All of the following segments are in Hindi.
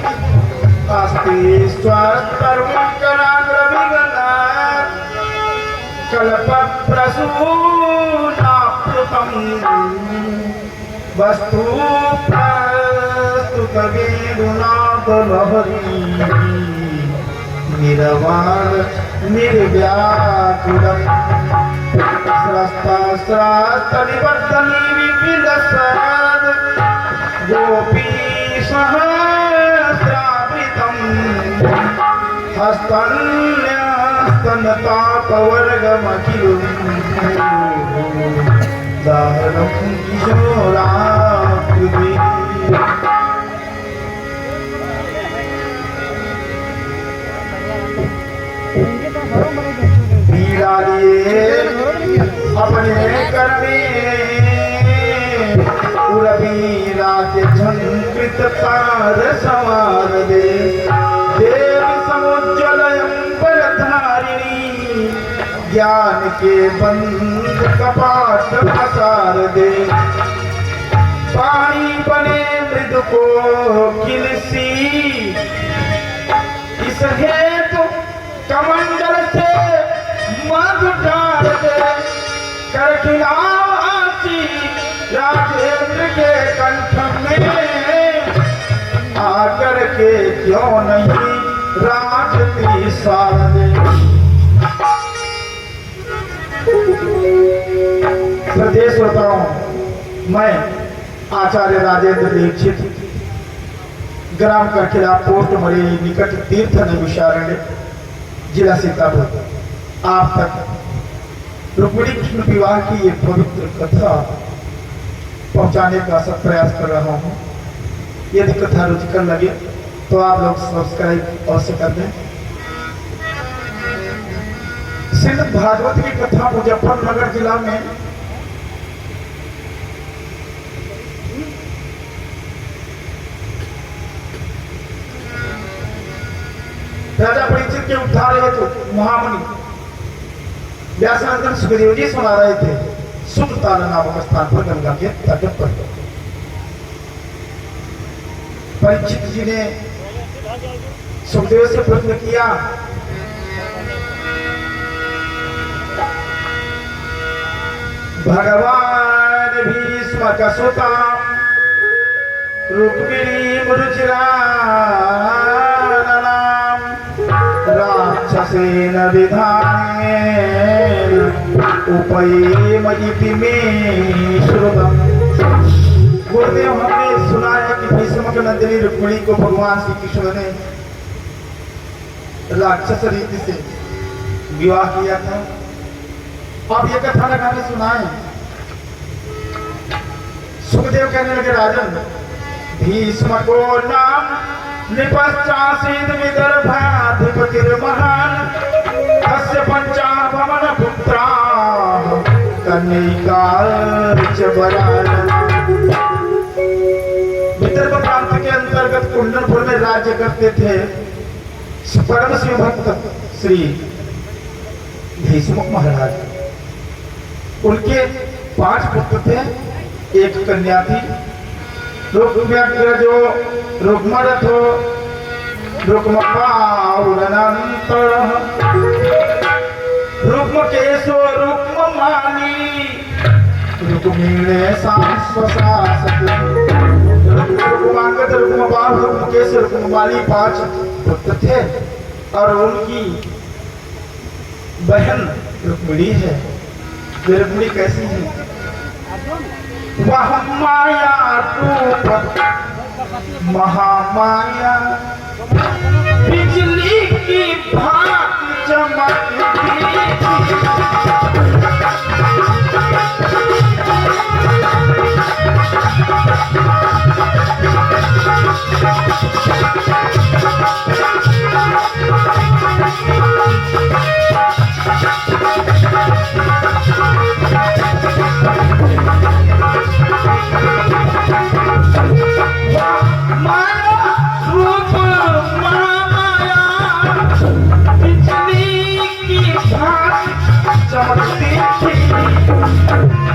अस्ति स्वतरुकराग्रविगणात् कल्पप्रसूनाप्लुतम् वस्तु प्रस्तुतवेदुनाथलहरी निर्वाण निर्व्याकुलम् स्रष्टास्त्रास्तनिवर्तनी विपिलसद् गोपी सहस्रावृतम् हस्तन्यस्तनतापवर्गमखिलम् दारुणं किशोराकृति पीड़ा लिए अपने करने उर्वीरा के झंकृत पाद सवार दे देवी समुज्ज्वलयं परधारिणी ज्ञान के बंद कपाट पसार दे पानी बने मृदु को किलसी इस हेतु कमंडल से मधु डाल दे कर खिलासी राजेंद्र के कंठ में आकर के क्यों नहीं राजती सार दे। प्रदेश श्रोताओं, मैं आचार्य राजेंद्र दीक्षित ग्राम करखिला पोस्ट मरी निकट तीर्थ नैमिषारण्य जिला सीतापुर आप तक रुक्मिणी कृष्ण विवाह की एक पवित्र कथा पहुंचाने का सब प्रयास कर रहा हूं। यदि कथा रुचिकर लगे तो आप लोग सब्सक्राइब अवश्य कर दें। श्रीमद् भागवत की कथा मुजफ्फरनगर जिला में राजा परीक्षित के उद्धार हेतु महामुनि व्यासनंदन सुखदेव जी सुना रहे थे सुखताल नामक स्थान पर गंगा के तट पर। परीक्षित जी ने सुखदेव से प्रश्न किया, भगवान भीष्म का सुता रुक्मिणी मुरुचिरा राक्षसेन विधाने उपयेमयिति मे श्रुतम्। गुरुदेव, हमने सुना है कि भीष्म नंदिनी रुक्मिणी को भगवान श्री कृष्ण ने राक्षस रीति से विवाह किया था। अब ये कथा लगाने सुनाए। सुखदेव कहने लगे, राजन, भीष्म को नाम निपश्चासीद विदर्भाधिपतिर्महान् तस्य पंचाभवन पुत्रा कन्यकाश्च वरान्। विदर्भ प्रांत के अंतर्गत कुंडलपुर में राज्य करते थे परम शिव भक्त श्री भीष्म महाराज। उनके 5 पुत्र थे, एक कन्या थी। रुक्म्यग्रजो रुक्मरथो रुक्मपावुरनन्तरः रुक्मकेशो रुक्ममाली रुक्मिणे सांस्वशासति। रुक्मांगद, रुक्मपाल, रुक्मकेश, रुक्ममाली 5 पुत्र थे और उनकी बहन रुक्मिणी है। वे रुक्मिणी कैसी है? वह माया रूप महामाया बिजली की भांति चमकती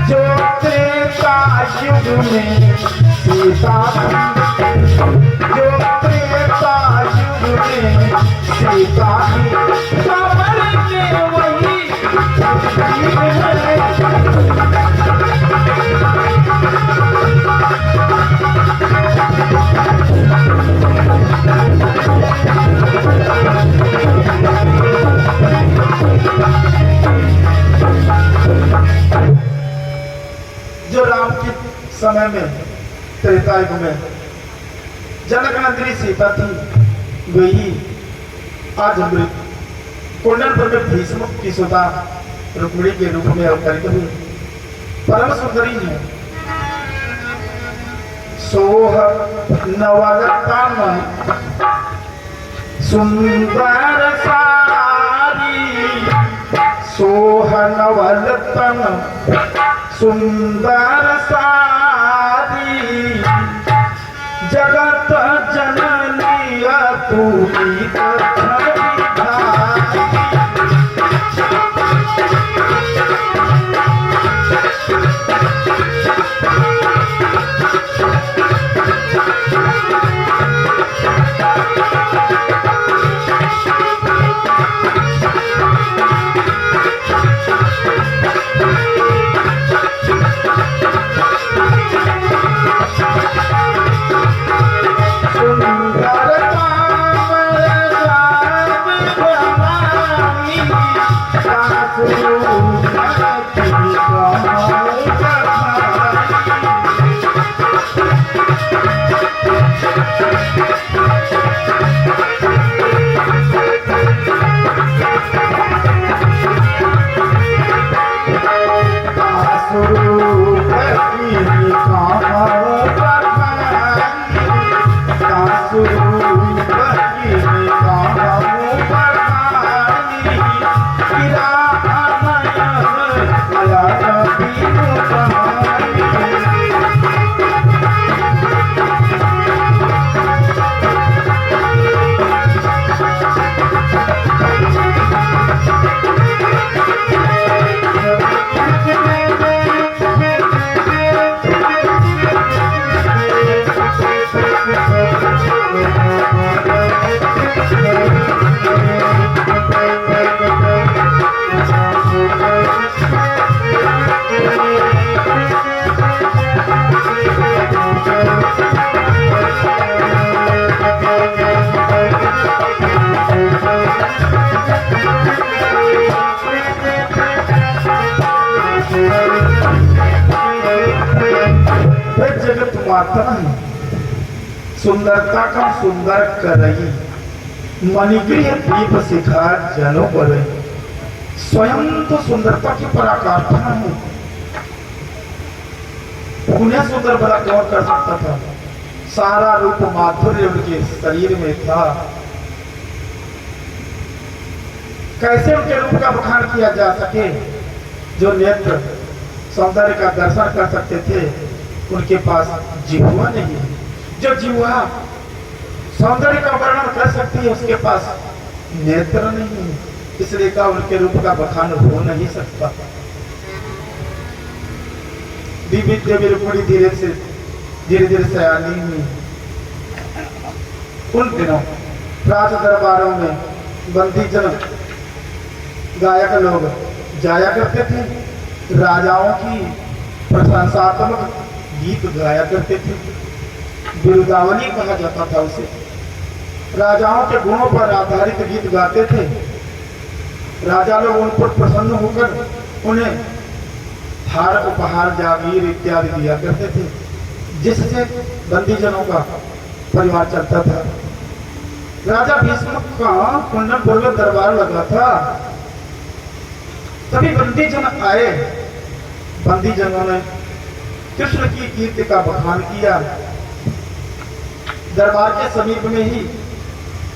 जो त्रेता युग में सीता, जो त्रेता समय में त्रेता युग में जनक नंदिनी सीता थी, वही आज कुंडल पर में भीष्म की सुता रुक्मिणी के रूप में अवतरित हुई। परम सुंदरी है। सोह नवरत्न सुंदर सारी, सोह नवरत्न सुंदर सारी, जगत जननी तू सुंदरता का सुंदर करई, मणिगृह दीप शिखा जनो पर, स्वयं तो सुंदरता की पराकाष्ठा है। उन्हें सुंदर भला कौन कर सकता था? सारा रूप माधुर्य उनके शरीर में था। कैसे उनके रूप का बखान किया जा सके? जो नेत्र सौंदर्य का दर्शन कर सकते थे, उनके पास जिह्वा नहीं है। जो जिह्वा सौंदर्य का वर्णन कर सकती है, उसके पास नेत्र नहीं है। इसलिए का उनके रूप का बखान हो नहीं सकता। देवी देवी रुक्मिणी धीरे धीरे सयानी हुई। उन दिनों राज दरबारों में बंदी जन गायक लोग जाया करते थे, राजाओं की प्रशंसात्मक गीत गाया करते थे। बिरुदावली कहा जाता था उसे। राजाओं के गुणों पर आधारित गीत गाते थे। राजा लोग उन पर प्रसन्न होकर उन्हें हार उपहार जागीर इत्यादि दिया करते थे, जिससे बंदीजनों का परिवार चलता था। राजा भीष्म का कुंडलपुर में दरबार लगा था। तभी बंदीजन आए। बंदीजनों ने कृष्ण की कीर्ति का बखान किया। दरबार के समीप में ही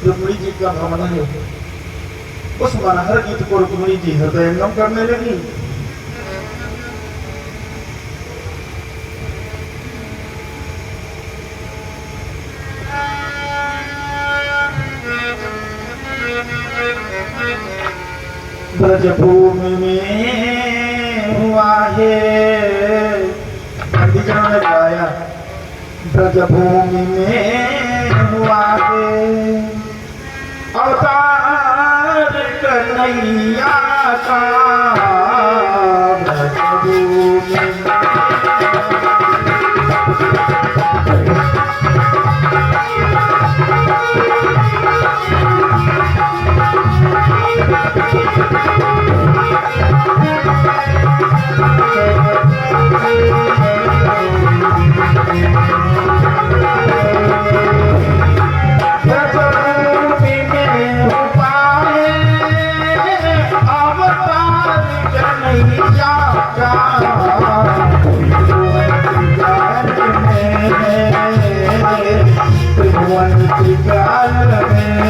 रुक्मिणी जी का भवन है। उस मनहर गीत को रुक्मिणी जी हृदयंगम करने लगी। ब्रजभूमि में हुआ है, बंदीजनों ने गाया, ब्रजभूमि में हुआ है अवतार कन्हैया का। ब्रजभूमि त्रिभुवन त्रिकाल में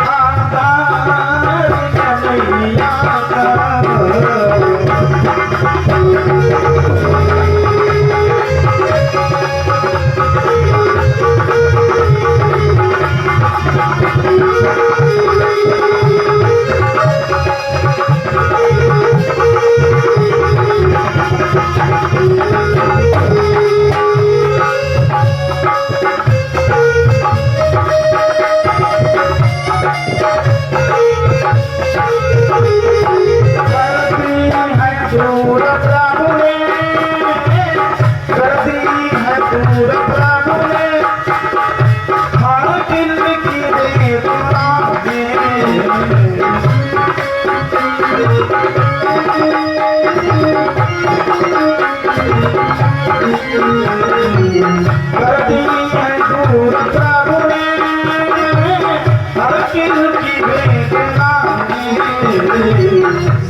आधार कन्हैया का।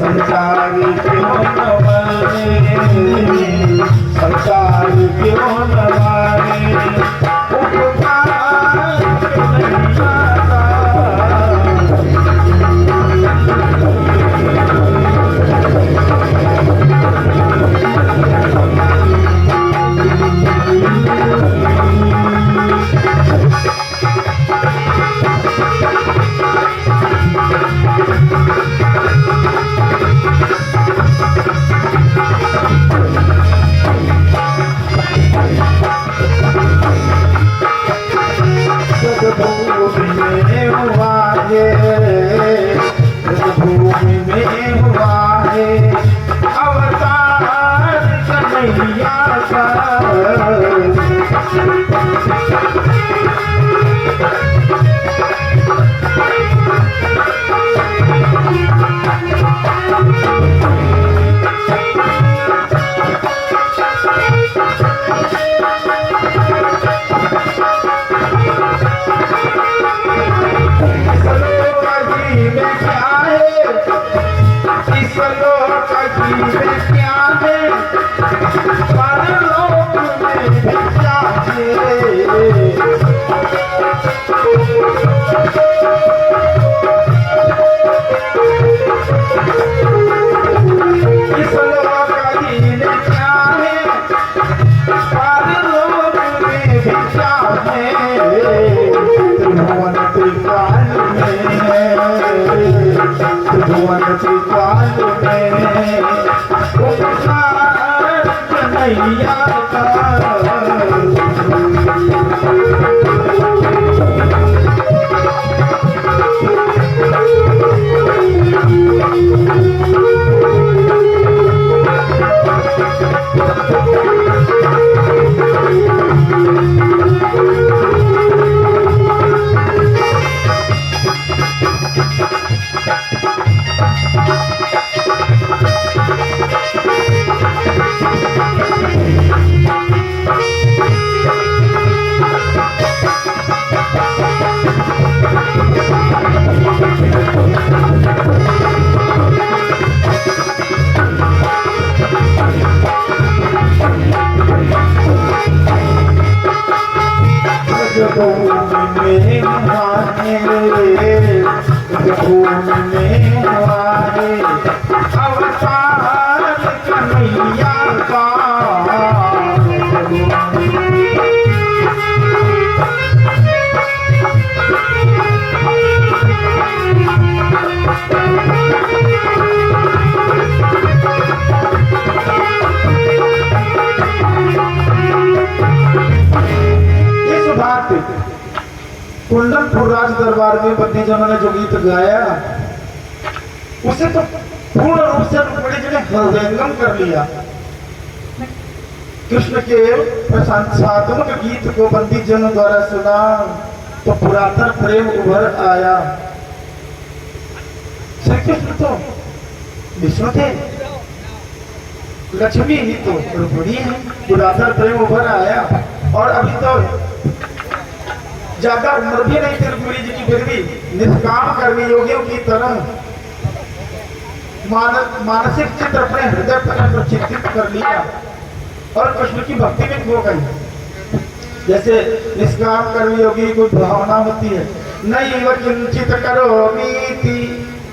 संसार क्यों न माने, संसार क्यों न माने, उपकार नहीं आता। भूमि में हुआ है अवतार कन्हैया का। कन्हैया का। कुंडलपुर राज दरबार में बंदीजनों ने जो गीत गाया उसे तो पूर्ण रूप से रुक्मिणी जी ने हृदयंगम कर लिया। कृष्ण के प्रशंसात्मक गीत को बंदीजनों द्वारा सुना तो पुरातन प्रेम उभर आया। श्री कृष्ण तो विष्णु थे, लक्ष्मी ही तो रुक्मिणी है। पुरातन प्रेम उभर आया और अभी तो ज्यादा उम्र भी नहीं थी रुक्मिणी जी की, फिर भी निष्काम कर्मी योगियों की तरह मानसिक चित्र अपने हृदय पर चिंतित कर लिया और कृष्ण की भक्ति में खो गई। जैसे निष्काम कर्मयोगी की भावना होती है, नैव किंचित करोमीति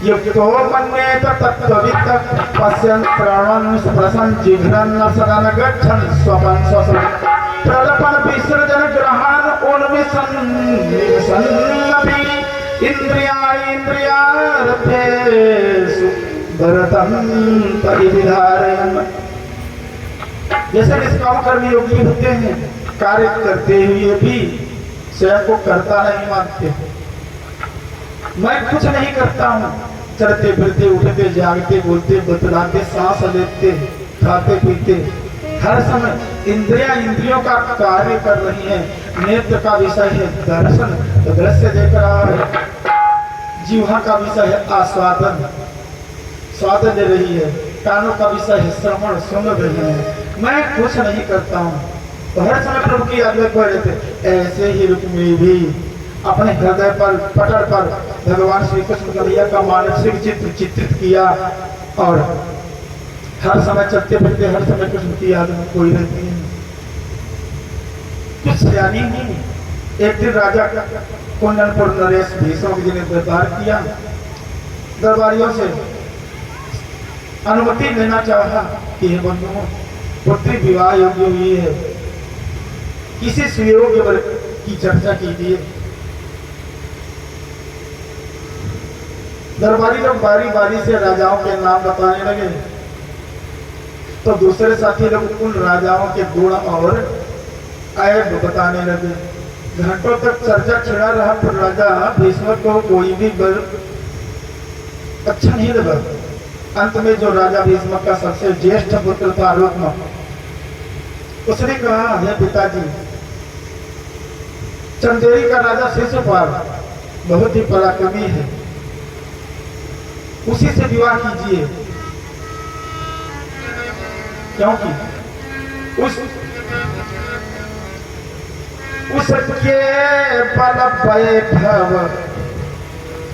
युक्तो मन्येत तत्त्ववित् पश्यन् श्रवणन् स्पृशन् जिघ्रन् सदन् गच्छन् स्वपन् स्वसन् प्रलपन् विसर्जन ग्रहान् उन्मिषन्नपि इन्द्रियार्थेषु भरतं परिविधारयन्। जैसे निष्काम कर्मयोगी होते हैं, कार्य करते हुए भी स्वयं को कर्ता नहीं मानते। मैं कुछ नहीं करता हूँ, चलते फिरते उठते जागते बोलते बतलाते सांस लेते खाते पीते हर समय इंद्रियों का कार्य कर रही है। नेत्र का विषय है दर्शन, तो दृश्य देख रहा है। जीवा का विषय है आस्वादन, स्वाद ले रही है। कानों का विषय है श्रवण, सुन रही है। मैं कुछ नहीं करता हूँ, तो हर समय प्रभु की आज्ञा कर रहे थे। ऐसे ही रुक्मिणी भी अपने हृदय पर पटल पर भगवान श्री कृष्ण कन्हैया का मानसिक चित्र चित्रित किया और हर समय चलते फिरते हर समय कृष्ण की याद में कोई रहती है। कुछ ज्ञानी नहीं। एक दिन राजा कुंदनपुर नरेश भीष्म जी ने व्यापार किया, दरबारियों से अनुमति लेना चाहा कि हे बंधुओं, पुत्री विवाह योग्य हुई है, किसी सुयोग्य वर की चर्चा कीजिए। दरबारी लोग बारी बारी से राजाओं के नाम बताने लगे, तो दूसरे साथी लोग उन राजाओं के गुण और ऐब बताने लगे। घंटों तक चर्चा छिड़ा रहा, पर राजा भीष्म को कोई भी वर अच्छा नहीं लगा। अंत में जो राजा भीष्म का सबसे ज्येष्ठ पुत्र था रुक्म, उसने कहा, हे पिताजी, चंदेरी का राजा शिशुपाल बहुत ही पराक्रमी है, उसी से विवाह कीजिए, क्योंकि उसके बल वैभव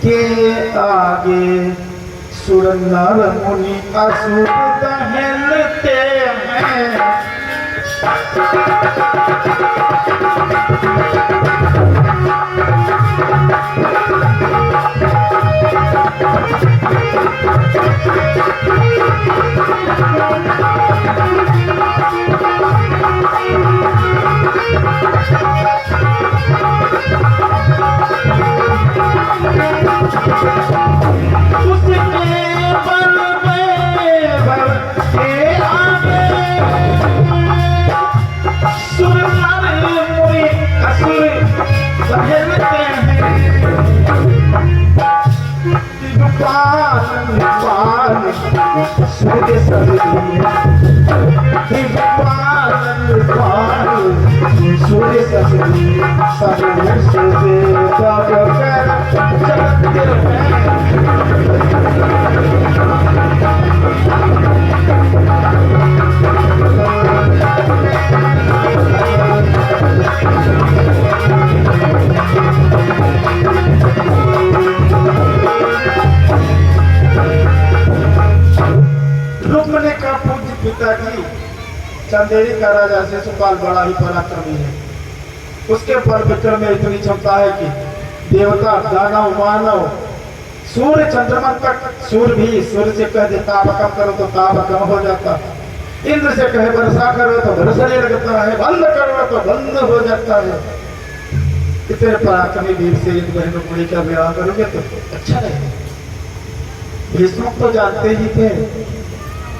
के आगे सुर नर मुनि असुर दहलते हैं। चंदेरी का राजा शिशुपाल बड़ा ही पराक्रमी है। उसके पर विक्रम में इतनी क्षमता है कि देवता, दानव, मानव, सूर्य चंद्रमा तक, सूर्य भी सूर्य से कह दे ताप कम करो तो ताप कम हो जाता, इंद्र से कहे वर्षा करो तो बरसने लगता है, बंद करो तो बंद हो जाता है। इतने पराक्रमी वीर से एक बहन रुक्मिणी का विवाह करोगे तो अच्छा रहेगा। भीष्म तो जानते ही थे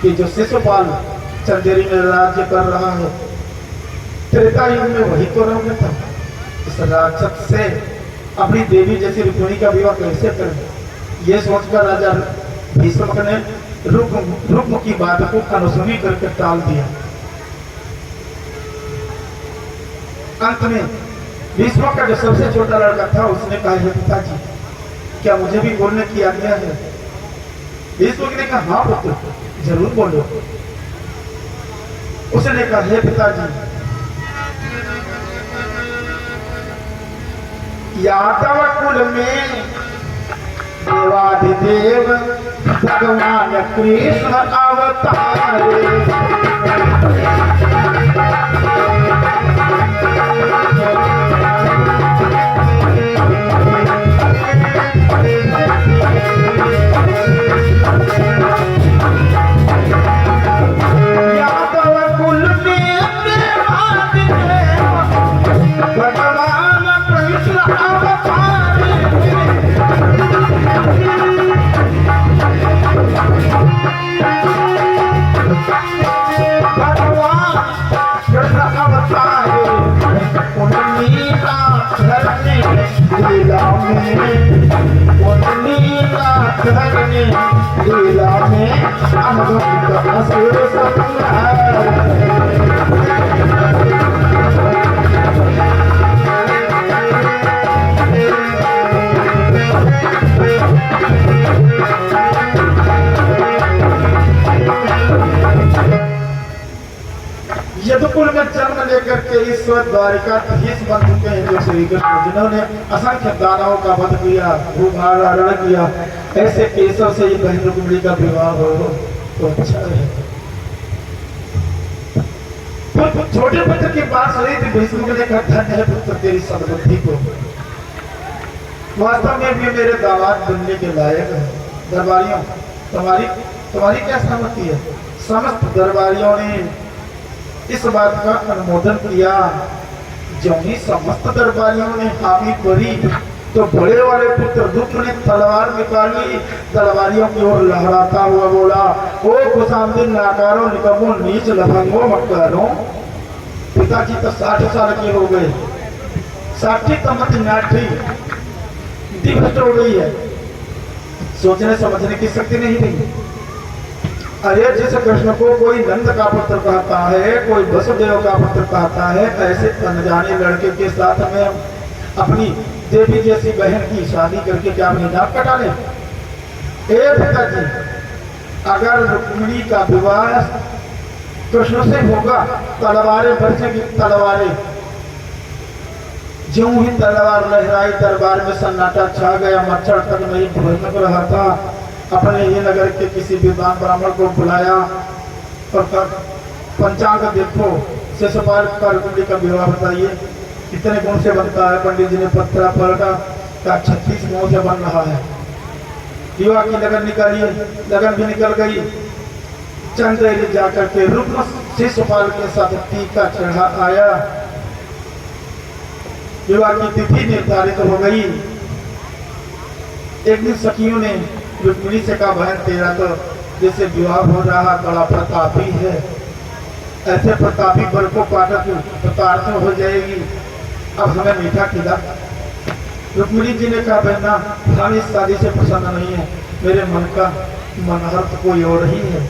कि जो शिशुपाल चंदेरी में राज्य कर रहा है, त्रेता युग में वही तो रहोगे था। इस राक्षस से अपनी देवी जैसी रुक्मिणी का विवाह कैसे करें, ये सोचकर राजा भीष्म ने रुक्म की बात को अनसुनी करके टाल दिया। अंत में भीष्म का जो सबसे छोटा लड़का था उसने कहा, हे पिताजी, क्या मुझे भी बोलने की आज्ञा है? भीष्म ने कहा, हाँ पुत्र, जरूर बोलो। उसने कहा, हे पिताजी, यादव कुल में देवाधिदेव भगवान कृष्ण अवतारे। धरनी लीला में अमृत असुर यदुकुल में जन्म लेकर के ईश्वर द्वारिकाधीश बन चुके हैं जो श्री कृष्ण, जिन्होंने असंख्य दानवों का वध किया, भूभारण किया, ऐसे केशव से ये बहन रुक्मिणी का विवाह हो तो अच्छा है। तो छोटे पुत्र की बात सुनी थी, भीष्म ने कहा धन्य है पुत्र तेरी सद्बुद्धि को, वास्तव में भी मेरे दामाद बनने के लायक है। दरबारियों तुम्हारी क्या सहमति है? समस्त दरबारियों ने इस बात का अनुमोदन किया। जब ही समस्त दरबारियों ने हामी भरी तो बड़े वाले पुत्र दुख ने तलवार निकाली, दरबारियों की ओर लहराता हुआ बोला, ओ खुशामदीन नाकारों निकमों नीच लफंगों मक्कारों, पिताजी तो 60 साल के हो गए, 60 तमत नाठी दिवस हो गई है, सोचने समझने की शक्ति नहीं रही। अरे जिस कृष्ण को कोई नंद का पुत्र कहता है, कोई वसुदेव का पुत्र कहता है, ऐसे अनजाने लड़के के साथ में अपनी देवी जैसी बहन की शादी करके क्या अपनी नाक कटा ले? पिताजी, अगर रुक्मिणी का विवाह कृष्ण से होगा, तलवारें बरसेंगी, तलवारें। ज्यों ही तलवार लहराई, दरबार में सन्नाटा छा गया, मच्छर तक नहीं भुलक रहा था। अपने ये नगर के किसी विद्वान ब्राह्मण को बुलाया और पंचांग देखो, शिशुपाल का रुक्मिणी का विवाह बताइए कितने गुण से बनता है। पंडित जी ने पत्रा पलटा का 36 गुणों से बन रहा है। विवाह की लगन निकालिए, लगन भी निकल गई। चंद्र जाकर के रुक्म शिशुपाल के साथ टीका चढ़ा आया। विवाह की तिथि निर्धारित हो गई। एक दिन सखियों ने रुक्मिणी से कहा, बहन तेरा तो जैसे विवाह हो रहा बड़ा प्रतापी है, ऐसे प्रतापी बर को पाकर तू प्रताड़ित हो जाएगी, अब हमें मीठा खिला। रुक्मिणी जी ने कहा, बहना हम इस शादी से प्रसन्न नहीं है, मेरे मन का मनहर्थ कोई और ही है,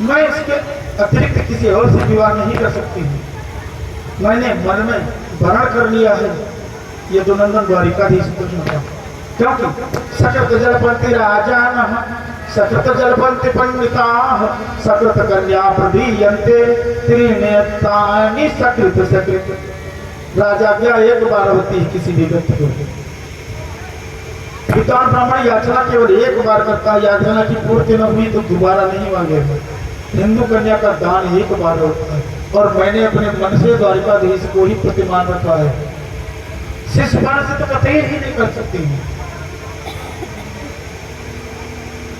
मैं इसके अतिरिक्त किसी और से विवाह नहीं कर सकती हूँ। मैंने मन में वरण कर लिया है ये दुनंदन द्वारिकाधीश कृष्ण का, क्योंकि सकृत जलपंथी राजा न सकृत जलपंथी पंडिता सकृत कन्या प्रदीयन्ते त्रिनेतानि सकृत सकृत। राजा क्या एक बार होती है किसी भी व्यक्ति को। विद्वान ब्राह्मण याचना केवल एक बार करता है, याचना की पूर्ति न हुई तो दोबारा नहीं मांगेगा। हिंदू कन्या का दान एक बार होता है और मैंने अपने मन से द्वारिकाधीश को ही प्रतिमान रखा है, शिशुपाल से तो कतई ही नहीं कर सकती हूँ।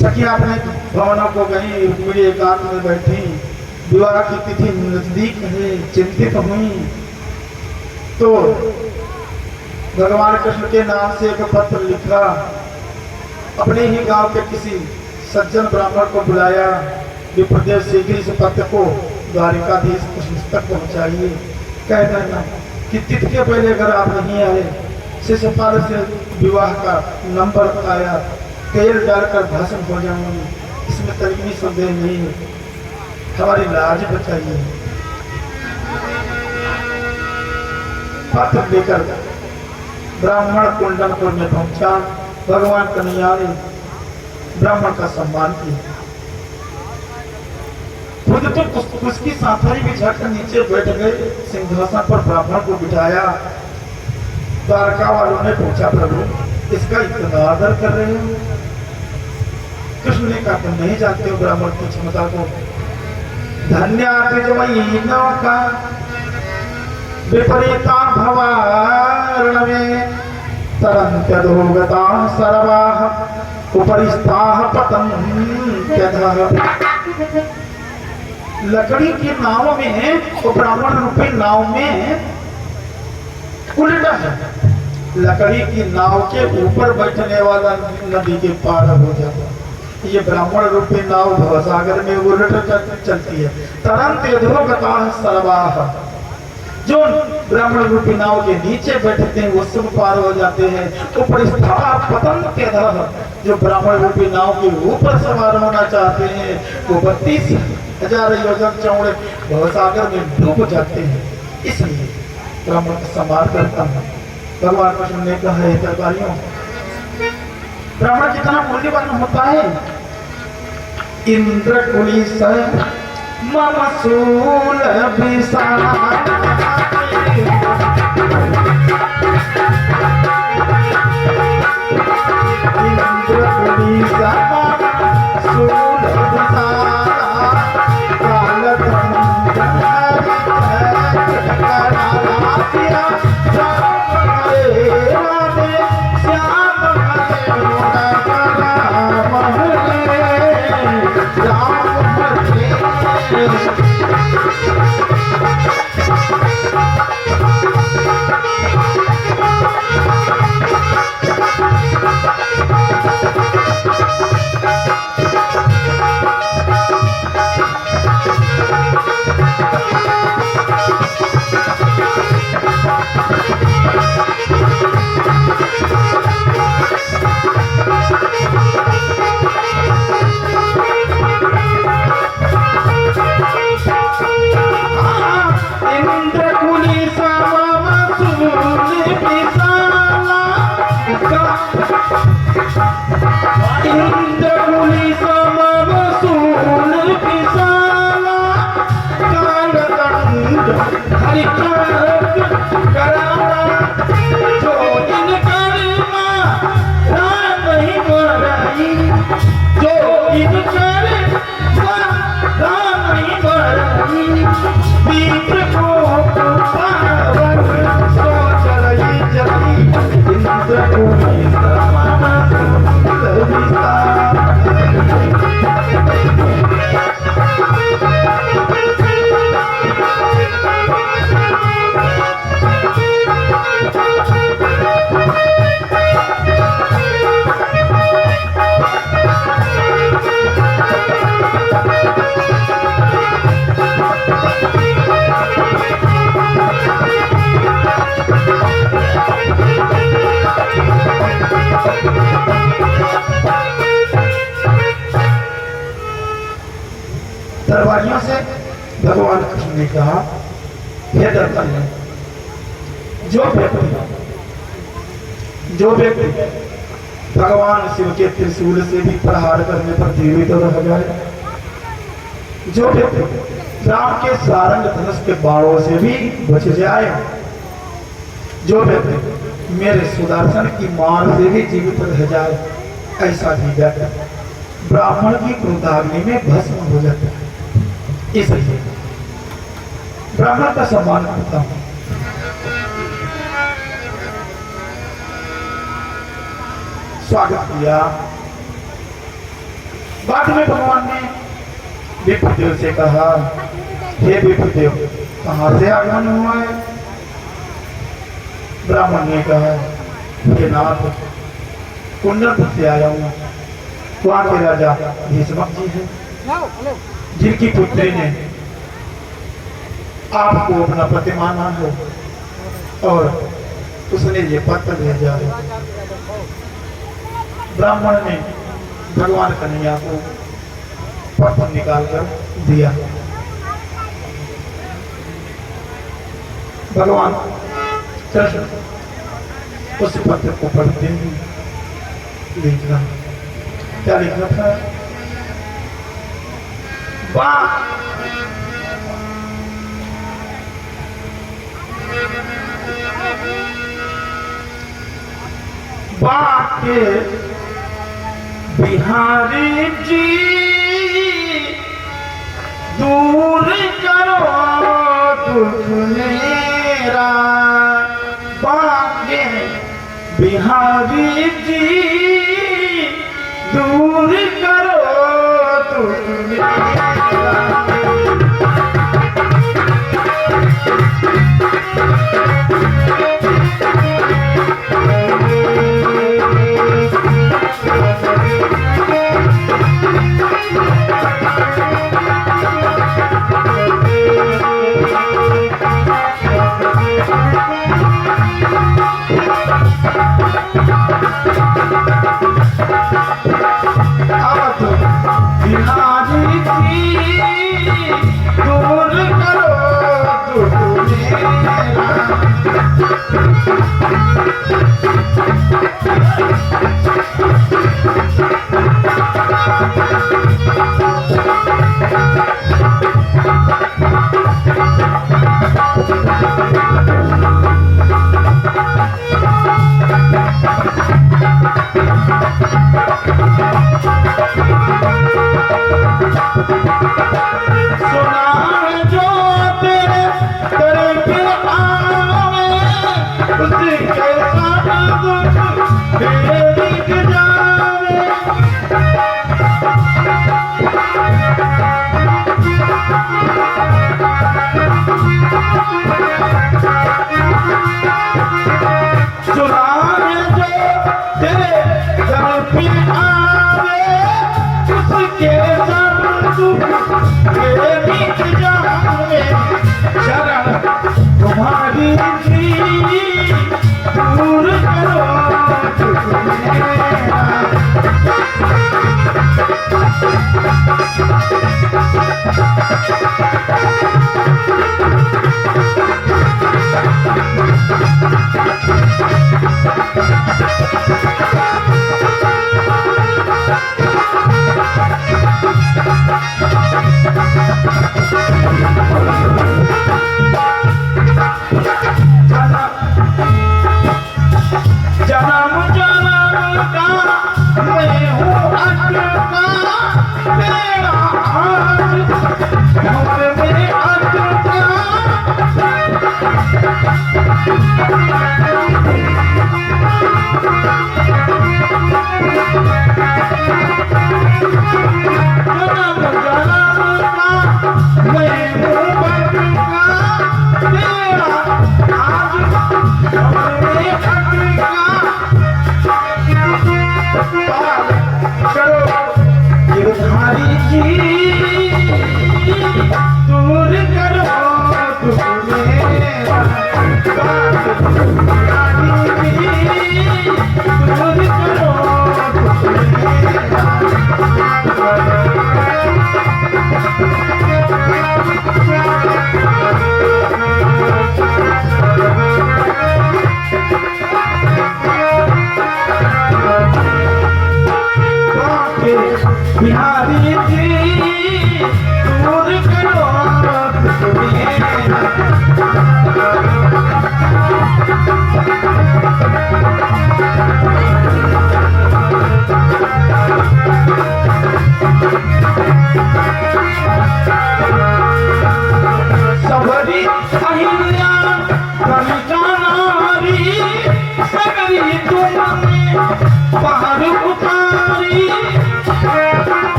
सखी आपने भवनों को गई, रुक्मिणी एकांत में बैठी, विवाह की तिथि नजदीक है, चिंतित हुई तो भगवान कृष्ण के नाम से एक पत्र लिखा, अपने ही गांव के किसी सज्जन ब्राह्मण को बुलाया, विप्रदेव शीघ्र इस पत्र को द्वारिकाधीश कृष्ण तक पहुंचाइए, कह देना कि तिथि के पहले अगर आप नहीं आए, शिशुपाल से विवाह का नंबर आया, तेल डालकर भाषण हो जाऊंगी, इसमें तनिक संदेह नहीं है, हमारी लाज बचाइए। पत्र लेकर ब्राह्मण कुंडनपुर में पहुंचा। भगवान कन्हैया ने ब्राह्मण का सम्मान किया, खुद तो उसकी साथारी बिछाकर नीचे बैठ गए, सिंहासन पर ब्राह्मण को बिठाया। द्वारका वालों ने पूछा, प्रभु इसका इतना आदर कर रहे हो? कृष्ण ने कहा, तुम नहीं जानते हो ब्राह्मण की क्षमता को। धन्यात्मयी नौका विपरीता भवारण में तरन्त्यधोगता सर्वाः उपरिस्थाः पतन्त्यधः। लकड़ी की नाव में तो ब्राह्मण रूपी नाव में उल्टा है, लकड़ी की नाव के ऊपर बैठने वाला नदी के पार हो जाता, ये ब्राह्मण रूपी नाव भवसागर में उलट चलती है। तरंत अधोगता सर्वाः, जो ब्राह्मण रूपी नाव के नीचे बैठते हैं वो सब पार हो जाते हैं। ऊपर पतन के तरह जो ब्राह्मण रूपी नाव के ऊपर सवार होना चाहते हैं वो 32,000 योजन चौड़े भवसागर में डूब जाते हैं। इसलिए ब्राह्मण का संवार करता है। भगवान कृष्ण ने कहा है दरबारियों, ब्राह्मण कितना मूल्यवान होता है। इंद्र कुलीस मम सूल विशाल दरबारियों से भगवान कृष्ण ने कहा, हे दरबारी, जो व्यक्ति भगवान शिव के त्रिशूल से भी प्रहार करने पर जीवित रह जाए, जो व्यक्ति राम के सारंग धनुष के बाणों से भी बच जाए, जो व्यक्ति मेरे सुदर्शन की मार से भी जीवित रह जाए, ऐसा ही व्यक्ति ब्राह्मण की क्रोधाग्नि में भस्म हो जाता है। इसलिए ब्राह्मण का सम्मान करता हूं। स्वागत किया। बाद में भगवान ने विप्रदेव से कहा, हे विप्रदेव, कहां से आगमन हुआ है? ब्राह्मण ने कहा, हे नाथ, कुंडलपुर से आया हूं। वहां के राजा भीष्मक जी हैं, जिनकी पुत्री ने आपको अपना पति माना है और उसने ये पत्र भेजा है। ब्राह्मण ने भगवान कन्हैया को पत्र निकाल कर दिया। भगवान कृष्ण उस पत्र को पढ़ते ही लिखना, क्या लिखना था? बाके बिहारी जी दूर करो दुख मेरा, बाके बिहारी जी दूर करो दुख मेरा।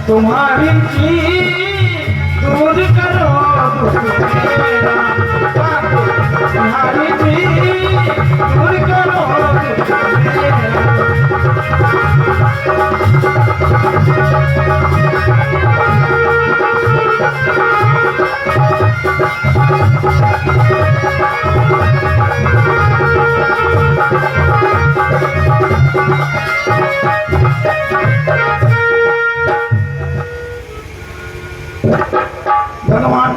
तुम्हारी दूर करो तुम्हारी दूर करो भगवान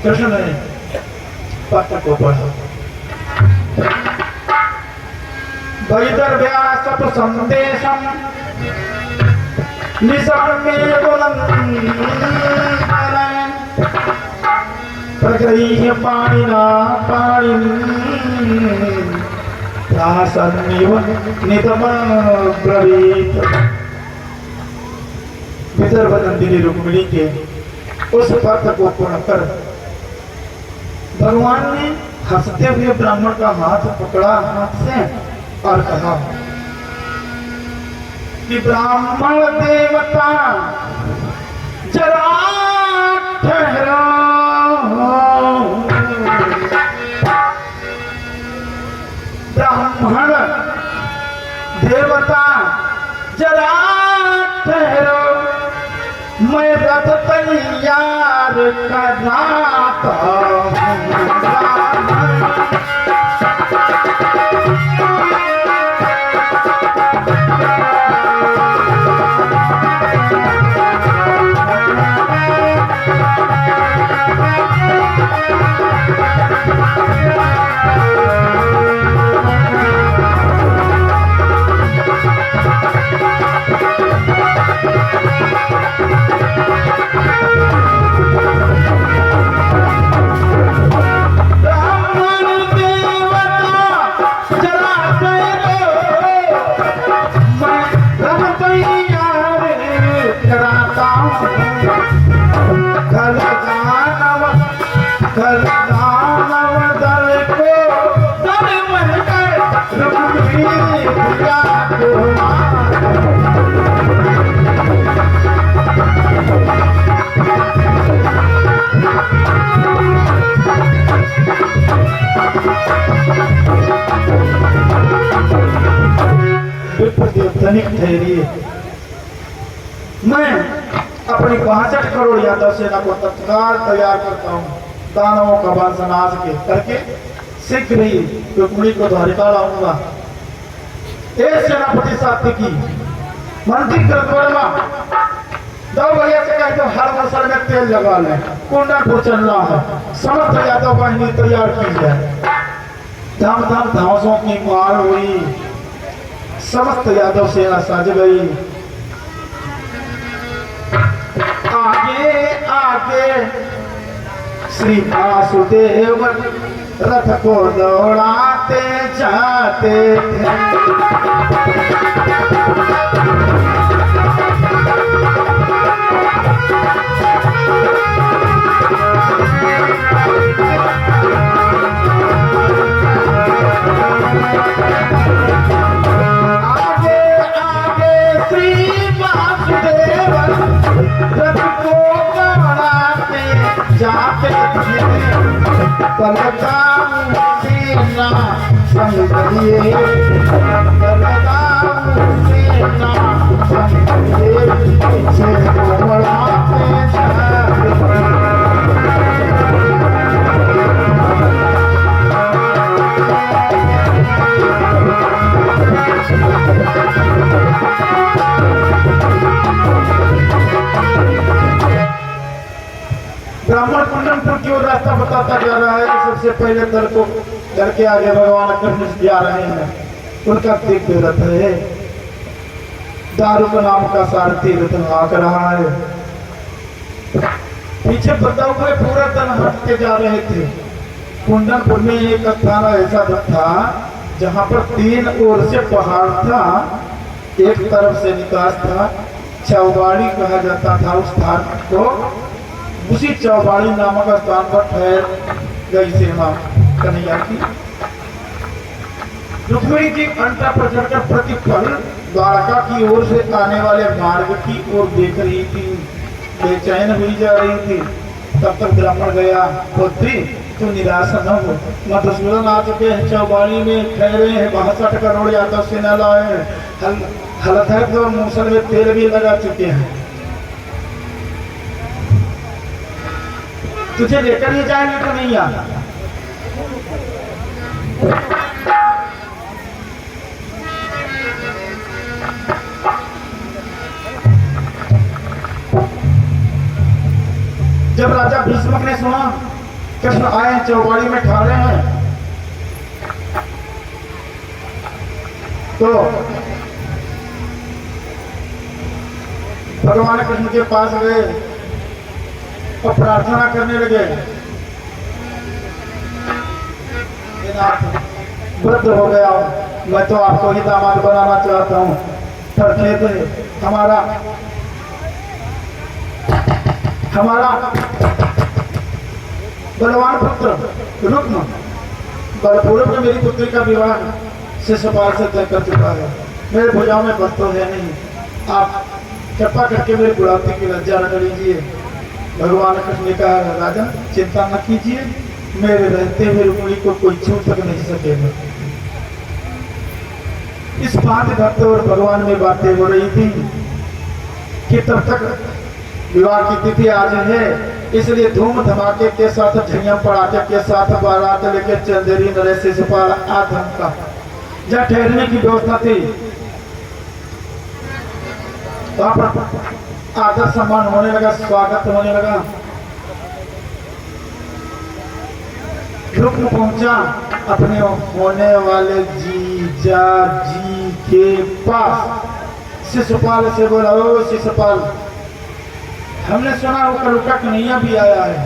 कृष्ण ने पत्र को पढ़ा। वैदर्भ्यासप संदेशम निशान में बुलंद प्रगृह्य पाणिना प्रासन्निव नितमब्रवीत। विदर्भ नंदिनी रुक्मिणी के उस व्रत को पूर्ण कर भगवान ने हंसते हुए ब्राह्मण का हाथ पकड़ा हाथ से और कहा कि ब्राह्मण देवता जरा ठहरो। ब्राह्मण देवता जरा ठहरो, मैं रथ तैयार कराता हूं। मैं अपनी 62 करोड़ यादव सेना को तत्काल तैयार करता हूँ। दानवों का वंशनाश के करके शीघ्र ही रुक्मिणी को द्वारिका लाऊंगा। सेनापति सात्विकी मंत्री कृतवर्मा दो भैया से कहते हर मसल में तेल लगा लें, कुंडनपुर चलना है। समस्त यादव बाहिनी तैयार की जाए। धाम धाम धांसों की मार हुई, समस्त यादव सेना सज गई। आगे आगे श्री वासुदेव रथ को दौड़ाते जाते थे। सेना संगरिए सेना संगरिए पीछे दौड़ाते ब्राह्मण कुंडनपुर की ओर रास्ता बताता जा रहा है। सबसे पहले दल को दल के आगे भगवान कृष्ण जा रहे हैं। उनका दिव्य रथ है, दारुक नाम का सारथी रथ हाक रहा है। पीछे बता हुए पूरा दल हट के जा रहे थे। कुंडनपुर में एक स्थान ऐसा था जहाँ पर 3 ओर से पहाड़ था, एक तरफ से निकास था। चौबाड़ी कहा जाता था उस स्थान को। उसी चौबाड़ी नामक स्थान पर ठहर गई सेना कन्हैया की। रुक्मिणी जी अंटा पर चढ़कर प्रतिपल द्वारका की ओर से आने वाले मार्ग की ओर देख रही थी, बेचैन हुई जा रही थी। तब तक ब्राह्मण गया, पुत्री तू निराश न हो, मधुसूदन आ चुके हैं, चौबाड़ी में ठहरे हैं, 62 करोड़ यादव सेना लाए हैं, हलधर और मूसल में तेल भी लगा चुके हैं, तुझे लेकर ही जाएंगे तो नहीं आना। जब राजा भीष्मक ने सुना कृष्ण आए चौबाड़ी में ठहरे हैं तो भगवान कृष्ण के पास गए और प्रार्थना करने लगे, वृद्ध हो गया हूँ, मैं तो आपको ही दामाद बनाना चाहता हूँ, पर खेत हमारा बलवान पुत्र रुक्म बलपूर्वक में मेरी पुत्री का विवाह शिशुपाल से तय कर चुका है। मेरे भुजाओं में बस तो है नहीं, आप कृपा करके मेरे बुढ़ापे की लज्जा न लीजिए। भगवान कृष्ण ने कहा, राजा चिंता न कीजिए, मेरे रहते हुए रुक्मिणी को कोई छू तक नहीं सकेगा। इस बात भक्त और भगवान में बातें हो रही थी कि तब तक विवाह की तिथि आज है, इसलिए धूम धमाके के साथ झंझम पड़ाके के साथ बारात लेके चंदेरी नरेश शिशुपाल आधम का जहाँ ठहरने की व्यवस्था थी, वहां पर आदर सम्मान होने लगा, स्वागत होने लगा। रुक्म पहुंचा अपने होने वाले जीजा जी के पास। शिशुपाल से बोला, ओ शिशुपाल, हमने सुना वो कलुका कन्हैया भी आया है,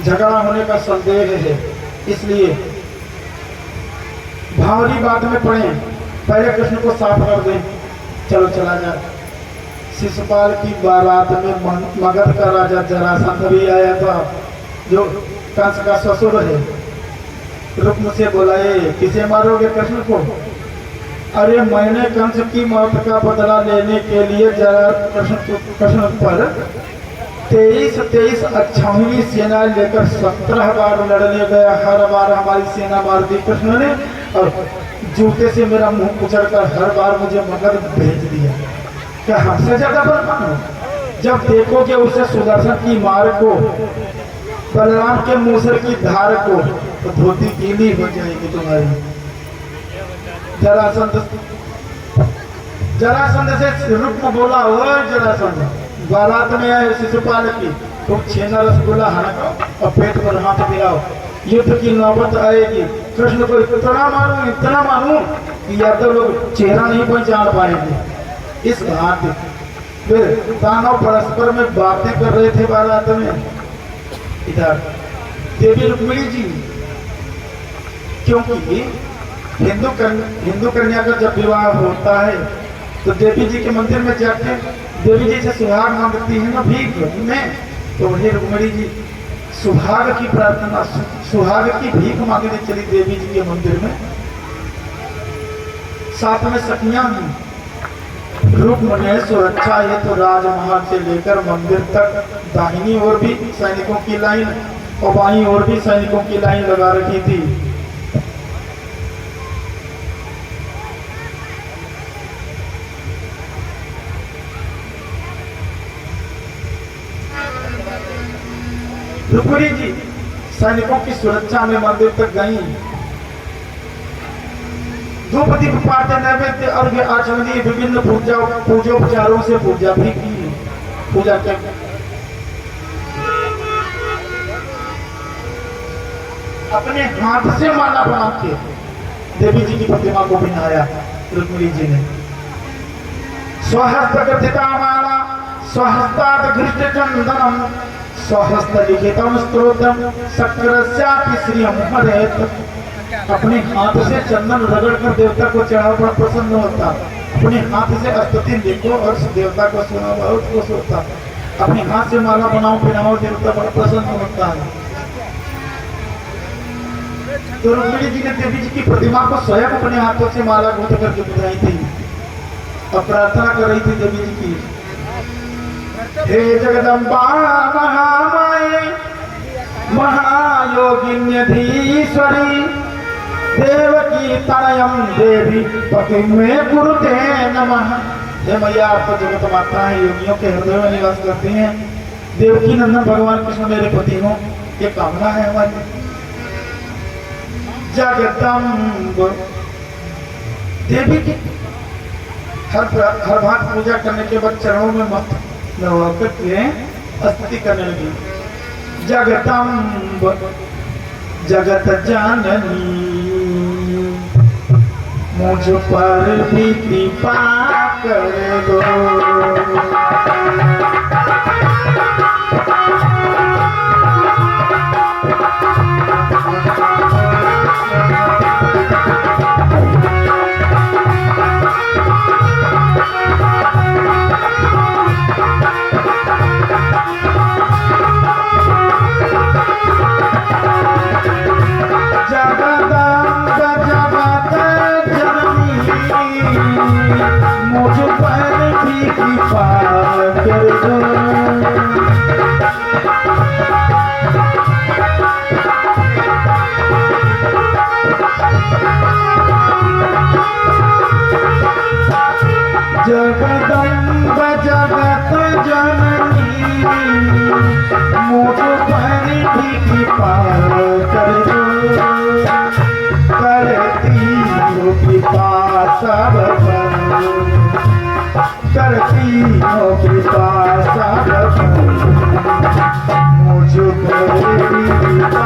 झगड़ा होने का संदेह है, इसलिए भावरी बात में पड़े, पहले कृष्ण को साफ कर दें, चलो चला जाए। शिशुपाल की बारात में मगध का राजा जरासंध भी आया था, जो कंस का ससुर है। रुक्म से बोला, किसे मारोगे कृष्ण को? अरे मैंने कंस की मौत का बदला लेने के लिए जरा कृष्ण पर 23 अक्षौहिणी सेना लेकर 17 बार लड़ने गया, हर बार हमारी सेना मार दी कृष्ण ने, और जूते से मेरा मुंह कुचल कर हर बार मुझे मगध भेज दिया। क्या हमसे ज्यादा बलवान हो? जब देखोगे उसे सुदर्शन की मार को, बलराम के मूसर की धार को, तो धोती गीली हो जाएगी तुम्हारी। जरासंध से रुक्म बोला, हो जरासंध, बारात में आए शिशुपाल की, तुम छेना रसगुल्ला हड़काओ और पेट पर हाथ मिलाओ, युद्ध की नौबत आएगी। कृष्ण को इतना मारूं कि यादव लोग चेहरा नहीं पहचान पाएंगे। इस घाट फिर दानव परस्पर में बातें कर रहे थे बारात में। इधर देवी रुक्मिणी जी, क्योंकि हिंदू कन्या का जब विवाह होता है तो देवी जी के मंदिर में जाके देवी जी से सुहाग मांगती है ना भीख में, तो वही रुक्मिणी जी सुहाग की प्रार्थना, सुहाग की भीख मांगने चली देवी जी के मंदिर में। साथ में सखियां रुक्म ने सुरक्षा हेतु राजमहल से लेकर मंदिर तक दाहिनी ओर भी सैनिकों की लाइन और बाईं ओर भी सैनिकों की लाइन लगा रखी थी। रुक्मिणी जी सैनिकों की सुरक्षा में मंदिर तक गई। धूप दीप पाते नैवेद्य अर्घ्य आचमनी विभिन्न पूजोपचारों से पूजा भी की। पूजा कर अपने हाथ से माला बना के देवी जी की प्रतिमा को बनाया रुक्मिणी जी ने। स्वहस्त गृथिता माला स्वहस्तात् घृष्ट चंदनम स्वहस्त लिखितम स्तोत्रम शक्रस्यापि श्रियं हरेत। अपने हाथ से चंदन रगड़ कर देवता को चढ़ाओ, बड़ा प्रसन्न होता। अपने हाथ से स्तुति लिखो और देवता को सुनाओ, बहुत खुश होता। अपने हाथ से माला बनाओ, पहनाओ, देवता बड़ा प्रसन्न होता है। तो रुक्मिणी जी ने देवी जी की प्रतिमा को स्वयं अपने हाथों से माला गूंथ करके बनाई थी और प्रार्थना कर रही थी देवी जी की, हे जगदम्बा महामाये महायोगिन्यधीश्वरी देवकी तनयम देवी पति में गुरुते नमः। हे मैया, आप तो जगत माता है, योगियों के हृदय में निवास करती हैं। देवकी नंदन भगवान कृष्ण मेरे पति हो, ये कामना है हमारी। जगदम्ब देवी की हर भाग पूजा करने के बाद चरणों में मत नवाकर के स्तुति करने लगी। जगदम्ब जगत जननी मुझ पर भी कृपा कर दो। भी कृपा कर दो। जगदम्ब जगत जननी मुझ पर भी कृपा कर दो। करती हो कृपा सब पर, करती हो कृपा सब पर, मुझ पर भी कृपा।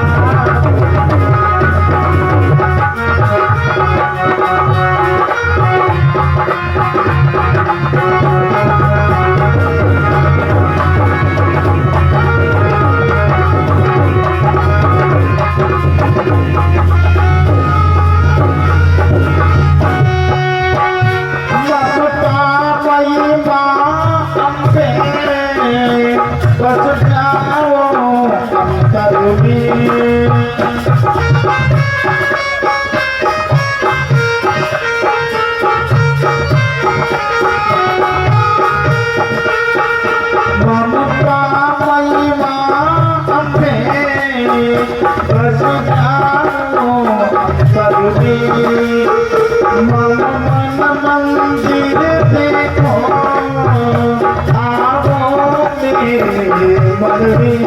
बस जाओ अंतर में, ममता महिमा अम्बे बस जाओ अंतर में। मन मन मंदिर देखो मन में,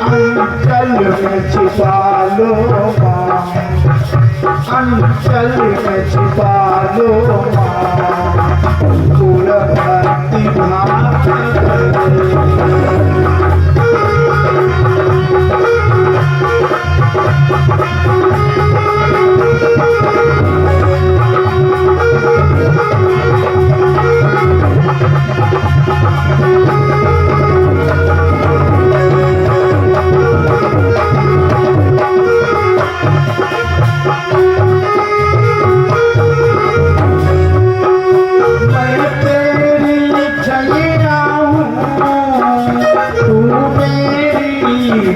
अंचल में छिपा लो माँ, अंचल में छिपा लो माँ, पूरा भक्ति भाव करे।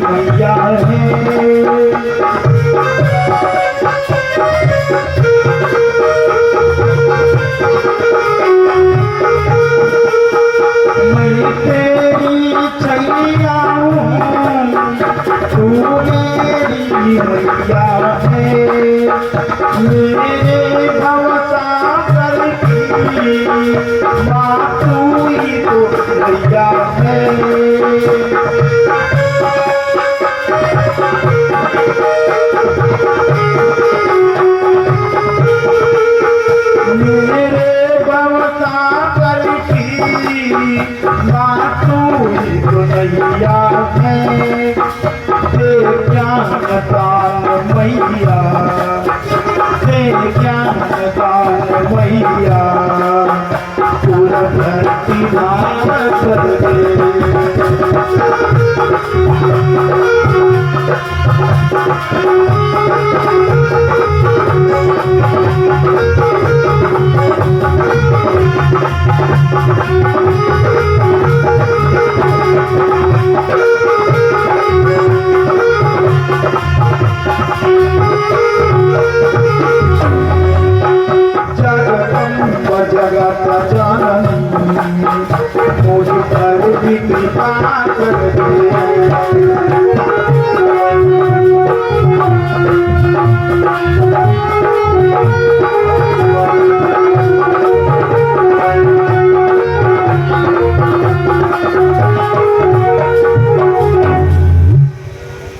मैया है मैं तेरी छैया हूँ, तू मेरी मैया है। मेरे भवसागर की माँ तू ही तो मैया है। मेरे भवसागर की माँ तू ही तो नैया है। दे ज्ञान दान मैया, दे ज्ञान दान मैया, पूरा धरती नाम कर दे। जगदम्ब जगत जननी मुझ पर भी कृपा कर दे।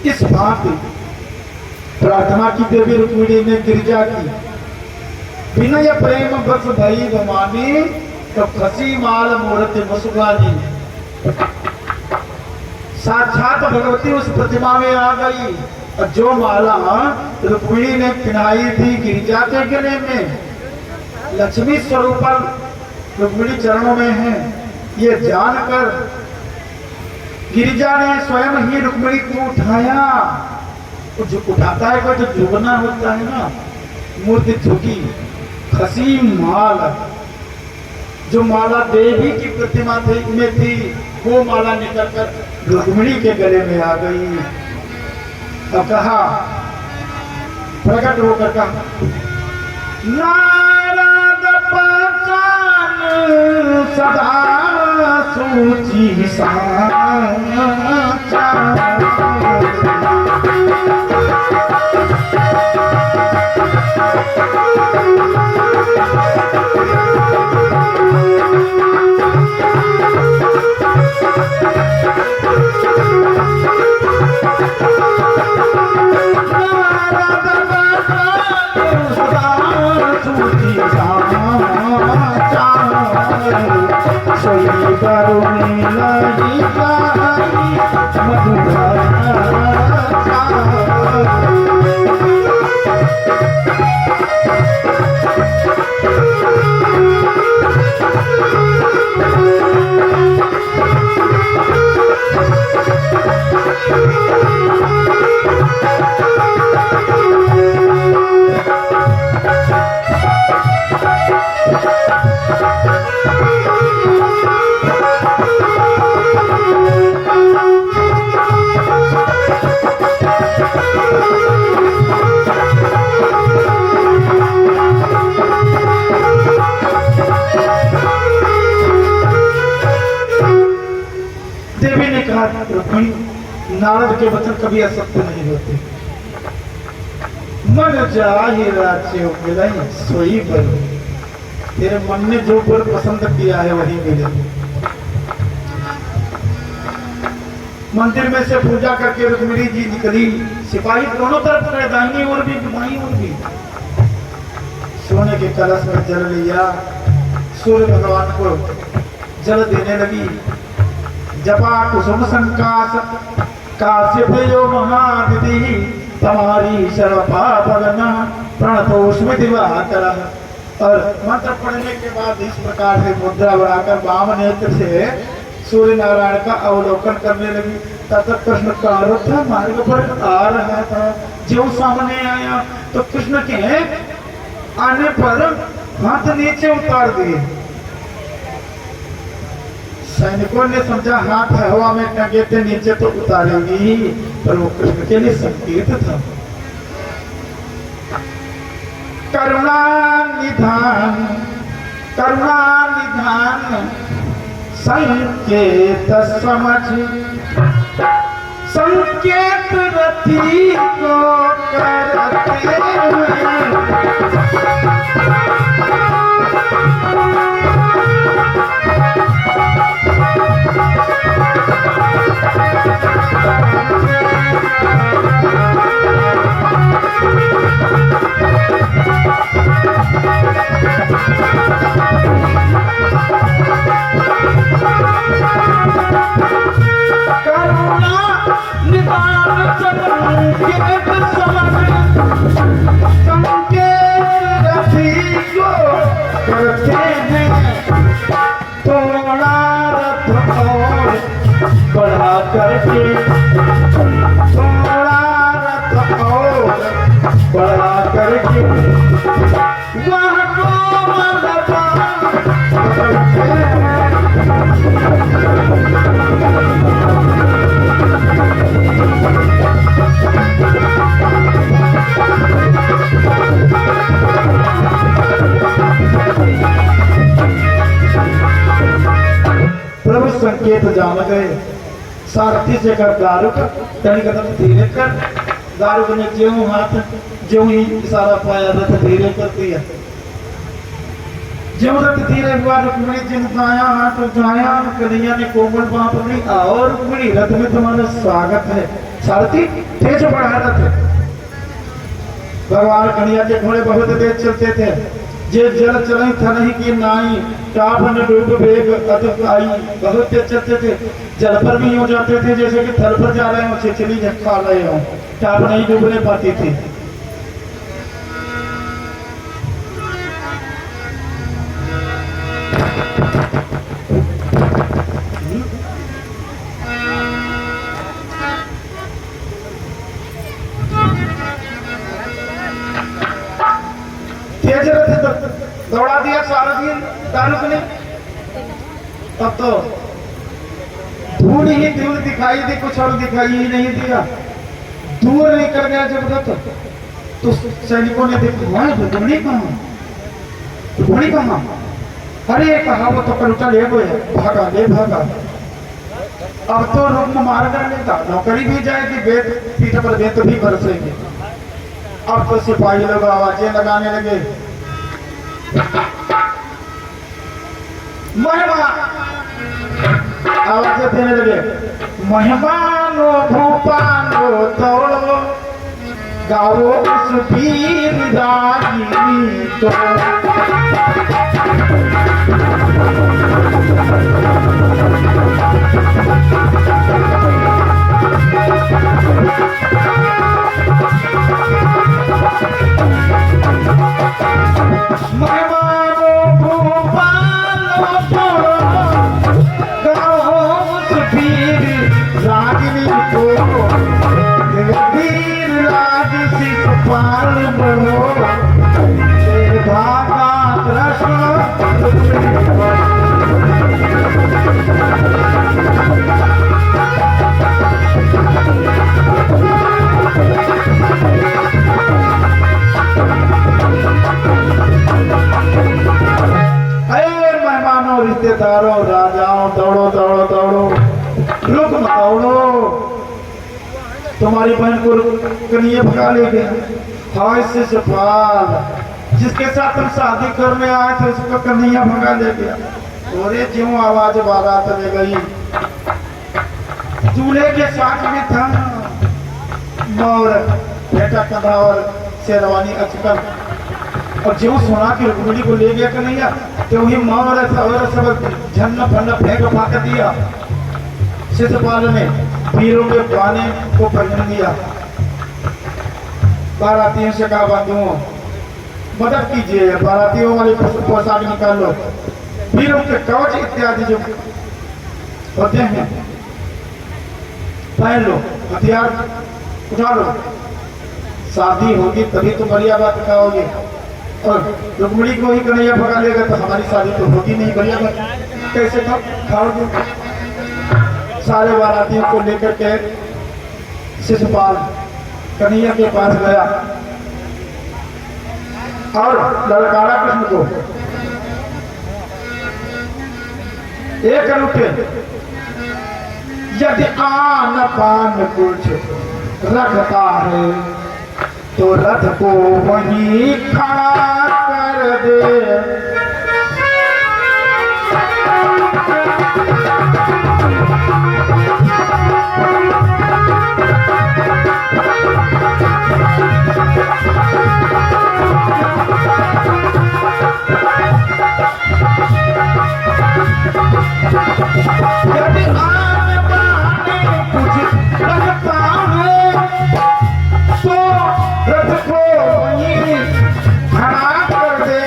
इस भांति प्रार्थना की देवी रुक्मिणी ने गिरिजा की। विनय प्रेम बस भई भवानी, तब खसी माल मूर्ति मसुगानी। साक्षात भगवती उस प्रतिमा में आ गई और जो माला रुक्मिणी ने पहनाई थी गिरिजा के गले में, लक्ष्मी स्वरूप रुक्मिणी चरणों में है, ये जानकर गिरिजा ने स्वयं ही रुक्मिणी को उठाया। तो जो उठाता है कोई तो झुकना होता है ना, मूर्ति झुकी। खसी माल, जो माला देवी की प्रतिमा में थी वो माला निकलकर रुक्मिणी के गले में आ गई। अब कहा, प्रकट होकर कहा, नारद पहचान सूची साचा नारद के वचन कभी असत्य नहीं होते। मन जाहि राज्य मिलई सोई बर, तेरे मन ने जो बर पसंद किया है वही मिले। मंदिर में से पूजा करके रुक्मिणी जी निकली, सिपाही दोनों तरफ खड़े, दाहिनी ओर भी बाईं ओर भी। सोने के कलश में जल लिया, सूर्य भगवान को जल देने लगी। जपा कुसुम संकाश काश्यप यो महादिति, तुम्हारी सर्व पापगना प्रणतोष्मि दिवाकर। और मंत्र पढ़ने के बाद इस प्रकार से मुद्रा बनाकर वाम नेत्र से सूर्य नारायण का अवलोकन करने लगी। तब तक कृष्ण का रथ मार्ग पर आ रहा था। जो सामने आया तो कृष्ण के आने पर हाथ नीचे उतार दिए। सैनिकों ने समझा हाथ हवा में टंगे थे, नीचे तो उतारेंगी, पर वो कृष्ण के लिए संकेत था। करुणा निधान संकेत समझ, संकेत रति को करते बढ़ा करके, थोड़ा रथ और बढ़ा करके वह प्रभु संकेत जान गए। सारथी से कर दारुक तनी कदम धीरे कर। दारुक ने ज्यों हाथ ज्यों ही इशारा पाया, रथ धीरे कर दिया। ज्यों रथ धीरे हुआ, रुक्मिणी जी ने उठाया हाथ उठाया, कन्हैया ने कोमल बांह पकड़ी। आओ रुक्मिणी, रथ में तुम्हारा स्वागत है। सारथी तेज बढ़ा रथ। भगवान कन्हैया के घोड़े बहुत तेज चलते थे। जे जल चलई था नहीं कि नाई, टापन डूब बेग अदब आई। बहुत तेज चलते थे, जल पर भी हो जाते थे जैसे कि थल पर जा रहे हो, छिछली खा रहे हो, टाप नहीं डूबने पाती थी। तेज रथ दौड़ा दिया सारथी दारुक ने। तब तो धूल ही धूल दिखाई दी, कुछ और दिखाई ही नहीं दिया। दूर निकल गया जब रथ, तो सैनिकों ने देखा रुक्मिणी कहाँ, रुक्मिणी कहाँ? अरे कहा वो तो पलटा ले गए, भागा ले भागा। अब तो रुक्म मार डालेगा, नौकरी भी जाएगी, बेत पीठ पर बेत भी बरसेगी। अब तो सिपाही लोग आवाजें लगाने लगे, महिमा आवाजें देने लगे, मेहमानो भूपालो दौड़ो गाओ उस वीर रागिनी को। मेहमानो भूपालो दौड़ो गाओ उस वीर रागिनी को। वीर राज शिषपाल बनो भागा कृष्ण। मेहमानों, रिश्तेदारों, राजाओं, दौड़ो दौड़ो दौड़ो, रुक मत दौड़ो, तुम्हारी बहन को कन्हैया भगा ले गया। हाय शिषपाल, जिसके साथ तुम शादी करने आए थे उसको कन्हैया भगा ले गया। और ज्यों आवाज बारात ले गई, दूल्हे के साथ में था मोर बेटा कंधा और शेरवानी अचकन। और जो सुना कि रुक्मिणी को ले गया कन्हैया, तो वही मोर और सब झन्न फन्न फेंक फाक दिया। शिषपाल ने वीरों के बाने को पहन दिया। बारातियों से कहा, बंधुओं मदद कीजिए, बारातियों वाली पोशाक निकाल लो, वीरों के कवच इत्यादि जो होते हैं पहन लो, हथियार उठा लो। शादी होगी तभी तो बढ़िया बात कहोगे, और रुक्मिणी को ही कन्हैया भगा लेगा तो हमारी शादी तो होगी नहीं, बढ़िया बात कैसे खाओगे। सारे बारातियों को लेकर के शिषपाल कन्हैया के पास गया और ललकारा कृष्ण को, एक उठे, यदि आन पान कुछ रखता है तो रथ को वहीं खड़ा कर दे। यदि आन पाने कुछ रखता है तो रथ को वहीं खड़ा कर दे।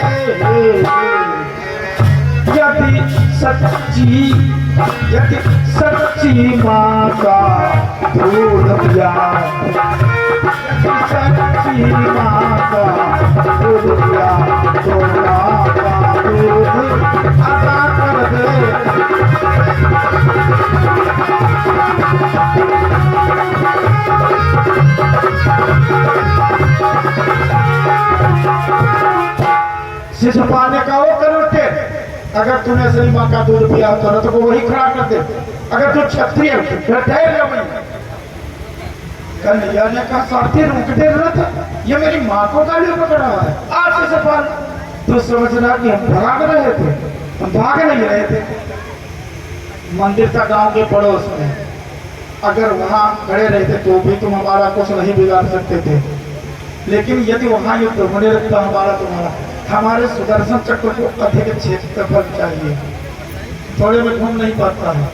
यदि सच्ची माँ का दूध पिया, सच्ची माँ का दूध पिया तो माँ का दूध अदा कर दे। शिषपाल ने कहा, वो कर उठे, अगर तूने असली माँ का दूध पिया तो रथ को वही खड़ा कर दे। अगर तू क्षत्रिय फिर ठहर जा। कन्हैया ने कहा, साथी रुक दे रथ, ये मेरी माँ को गाली पकड़ा हुआ है। आज शिषपाल तो समझना कि हम भाग रहे थे, हम भाग नहीं रहे थे। मंदिर था गांव के पड़ोस में, अगर वहां खड़े रहते तो भी तुम हमारा कुछ नहीं बिगाड़ सकते थे, लेकिन यदि वहां युद्ध होने लगता हमारा तुम्हारा, हमारे सुदर्शन चक्र को अधिक क्षेत्रफल चाहिए, थोड़े में घूम नहीं पाता है।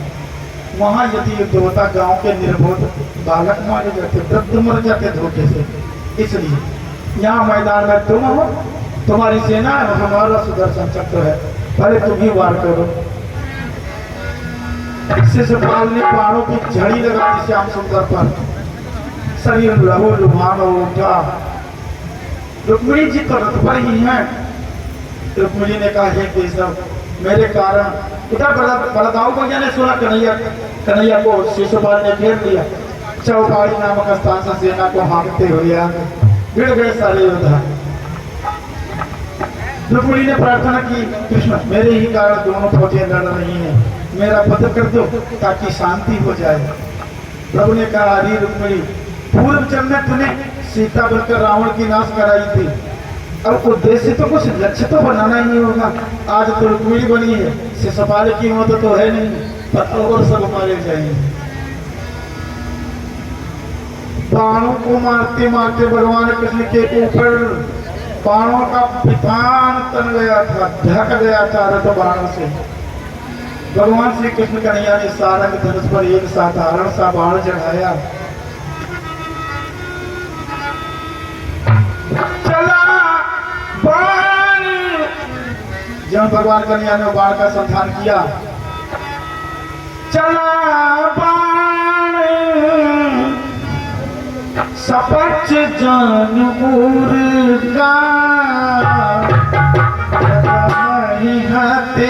वहां यदि युद्ध होता गांव के निर्बोध बालक मारे जाते, वृद्ध मर जाते धोखे से। इसलिए यहाँ मैदान में तुम हो, तुम्हारी सेना है, हमारा सुदर्शन चक्र है, पहले तुम ही वार करो। शिषपाल ने बाणों की झड़ी लगा दी श्याम सुंदर पर, शरीर लहू लुभान हो उठा। रुक्मिणी जी तो रथ पर ही हैं। रुक्मिणी ने कहा, हे केशव, मेरे कारण उधर बलदाऊ भैया ने सुना कन्हैया को शिषपाल ने घेर लिया। चौपाड़ी नामक स्थान से सेना को हाँकते हुए भिड़ गए सारे योद्धा। रुक्मिणी ने प्रार्थना की, कृष्ण मेरे ही कारण दोनों फौजें लड़ रही हैं, मेरा वध कर दो ताकि शांति हो जाए। प्रभु ने कहा, अरे रुक्मिणी, पूर्व जन्म में तूने सीता बनकर रावण की नाश कराई थी, अब उद्देश्य तो कुछ लक्ष्य तो बनाना ही होगा। आज तो रुक्मिणी बनी है, शिशुपाल की मौत तो है नहीं, पर और सब मारे जाएंगे। बाणों को मारते मारते भगवान कृष्ण के ऊपर बाणों का वितान तन गया था, ढक गया था रथ बाणों से। भगवान श्री कृष्ण कन्हैया ने सारंग धनुष पर एक साधारण सा बाण चढ़ाया, चला बाण। जब भगवान कन्हैया ने बाण का संधान किया, चला बाण सपच जान मुर्गा नहीं हाथे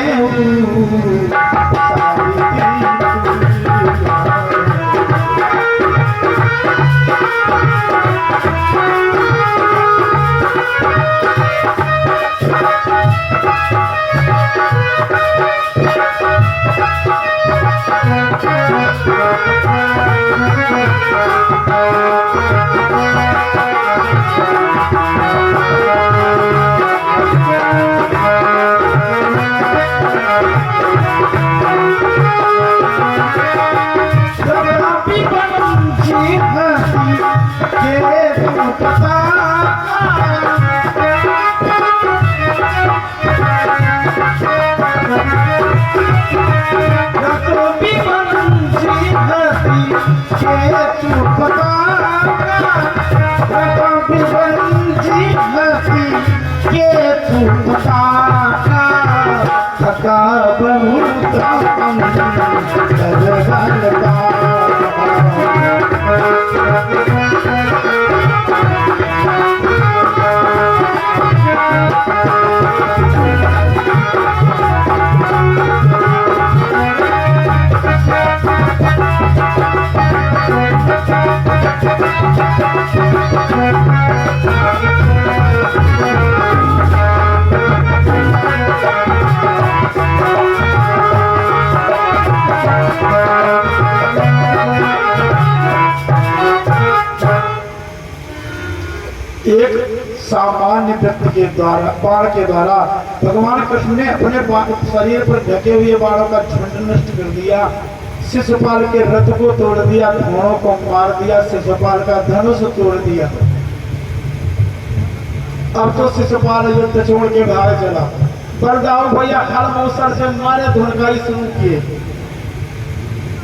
सामान्य व्यक्ति के द्वारा बाण के द्वारा भगवान कृष्ण ने अपने शरीर पर ढके हुए बाणों का झुंड नष्ट कर दिया, शिशुपाल के रथ को तोड़ दिया, घोड़ों को मार दिया, शिशुपाल का धनुष तोड़ दिया। अब तो शिशुपाल युद्ध छोड़ के भाग चला। बलदाऊ भैया हर मौसर से मारे धुनकाई शुरू किए।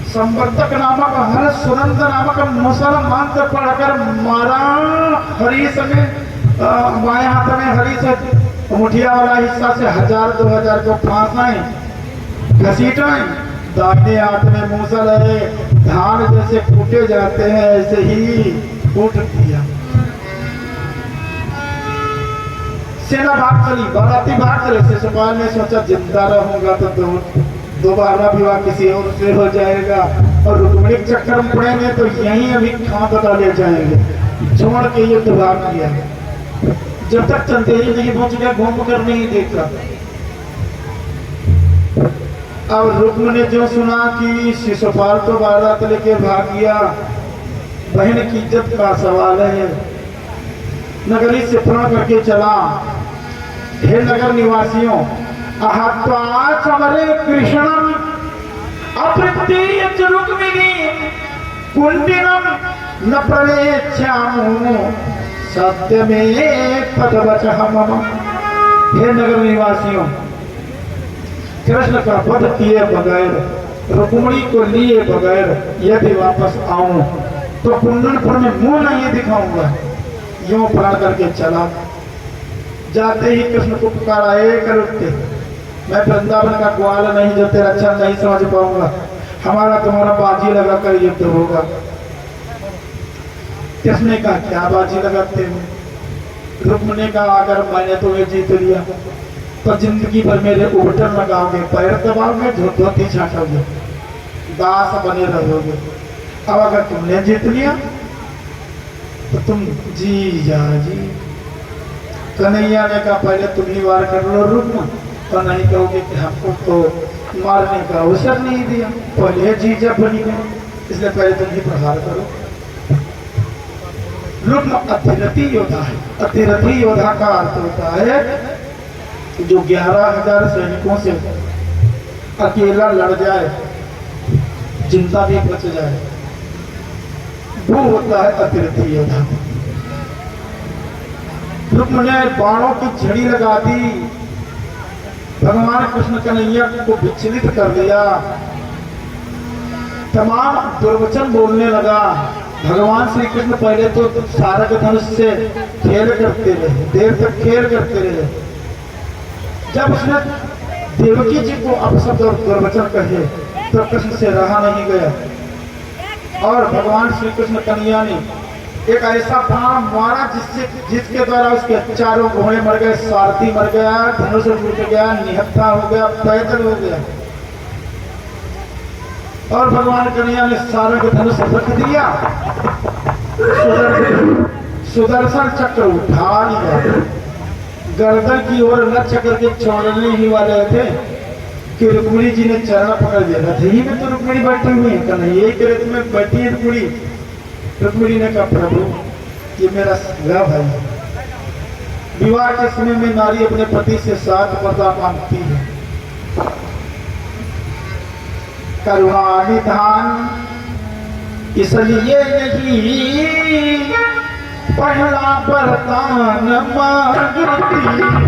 संवर्तक नामक हर सुनंद नामक मुसलमान से पढ़कर मारा। हरीश में बाएं हाथ में हरीश मुठिया वाला हिस्सा से 1000-2000 को फांसाएं घसीटाएं, दाहिने हाथ में मूसल है, धान जैसे कूटे जाते हैं ऐसे ही कूट दिया। सेना भाग चली, बाराती भाग चले। शिशुपाल ने सोचा जिंदा रहूंगा तो दोबारा विवाह किसी और से हो जाएगा और रुक्मिणी चक्कर में पड़ेंगे तो यहीं अभी खां बता ले जाएंगे। छोड़ के युद्ध भाग किया। जब तक चंदेरी नहीं पहुंच गया घूम कर नहीं देखा। अब रुक्म ने जो सुना कि शिशुपाल तो बारात लेके भाग गया, बहन की इज्जत का सवाल है, नगरी से प्रण करके चला। हे नगर निवासियों, अहत्वाचमरे कृष्णम अप्रतीय रुक्मिणी कुंडिनम न प्रवेश्यामो सत्य में पदवचः मम। हे नगर निवासियों, कृष्ण का वध किए बगैर, रुक्मिणी को लिए बगैर यदि वापस आऊं तो कुंडनपुर में मुंह नहीं दिखाऊंगा। यूं प्राण करके चला। जाते ही कृष्ण को पुकारा, करुत्ते, मैं वृंदावन का ग्वाल नहीं जो तेरा अच्छा नहीं समझ पाऊंगा, हमारा तुम्हारा बाजी लगा कर युद्ध होगा। कृष्ण ने कहा, क्या बाजी लगाते हो? रुक्मिणी ने कहा, अगर मैंने तुम्हें जीत लिया तो जिंदगी भर मेरे उबटन लगाओगे, पैर दबाओगे, धोती छाटोगे, दास बने रहोगे। अब अगर तुमने जीत लिया तो तुम जी जा जी, कन्हैया ने कहा पहले तुम ही वार कर लो रुक्म, और नहीं कहोगे कि हमको तो मारने का अवसर नहीं दिया, पहले जीजा बनी गए, इसलिए पहले तुम ही प्रहार करो। रुक्म अतिरथी योद्धा है। अतिरथी योद्धा का अर्थ होता है जो 11,000 सैनिकों से अकेला लड़ जाए, जिंदा भी बच जाए, वो होता है अतिरथी योद्धा। रुक्म ने बाणों की झड़ी लगा दी, भगवान कृष्ण कन्हैया को विचलित कर दिया, तमाम दुर्वचन बोलने लगा। भगवान श्री कृष्ण पहले तो सारंग धनुष से खेल करते रहे, देर तक खेल करते रहे। जब उसने देवकी जी को अपशब्द और दुर्वचन कहे तो कृष्ण से रहा नहीं गया, और भगवान श्री कृष्ण कन्हैया ने एक ऐसा बाण मारा जिसके द्वारा उसके चारों घोड़े मर गए, सारथी मर गया, धनुष टूट गया, निहत्था हो गया, पैदल हो गया। और भगवान कन्हैया ने सारंग धनुष रख दिया, सुदर्शन चक्र उठा लिया, गर्दन की ओर लक्ष्य करके छोड़ने ही वाले थे कि रुक्मिणी जी ने चरण पकड़ लिया था। यही में तो रुक्मिणी बैठी हुई है, कन्हैया के रथ में बैठी है रुक्मिणी। रुक्मिणी ने कहा प्रभु ये मेरा सगा भाई है, विवाह के समय में नारी अपने पति से 7 वरदान मांगती है, करुणा निधान, इसलिए यही पहला वरदान मांगती।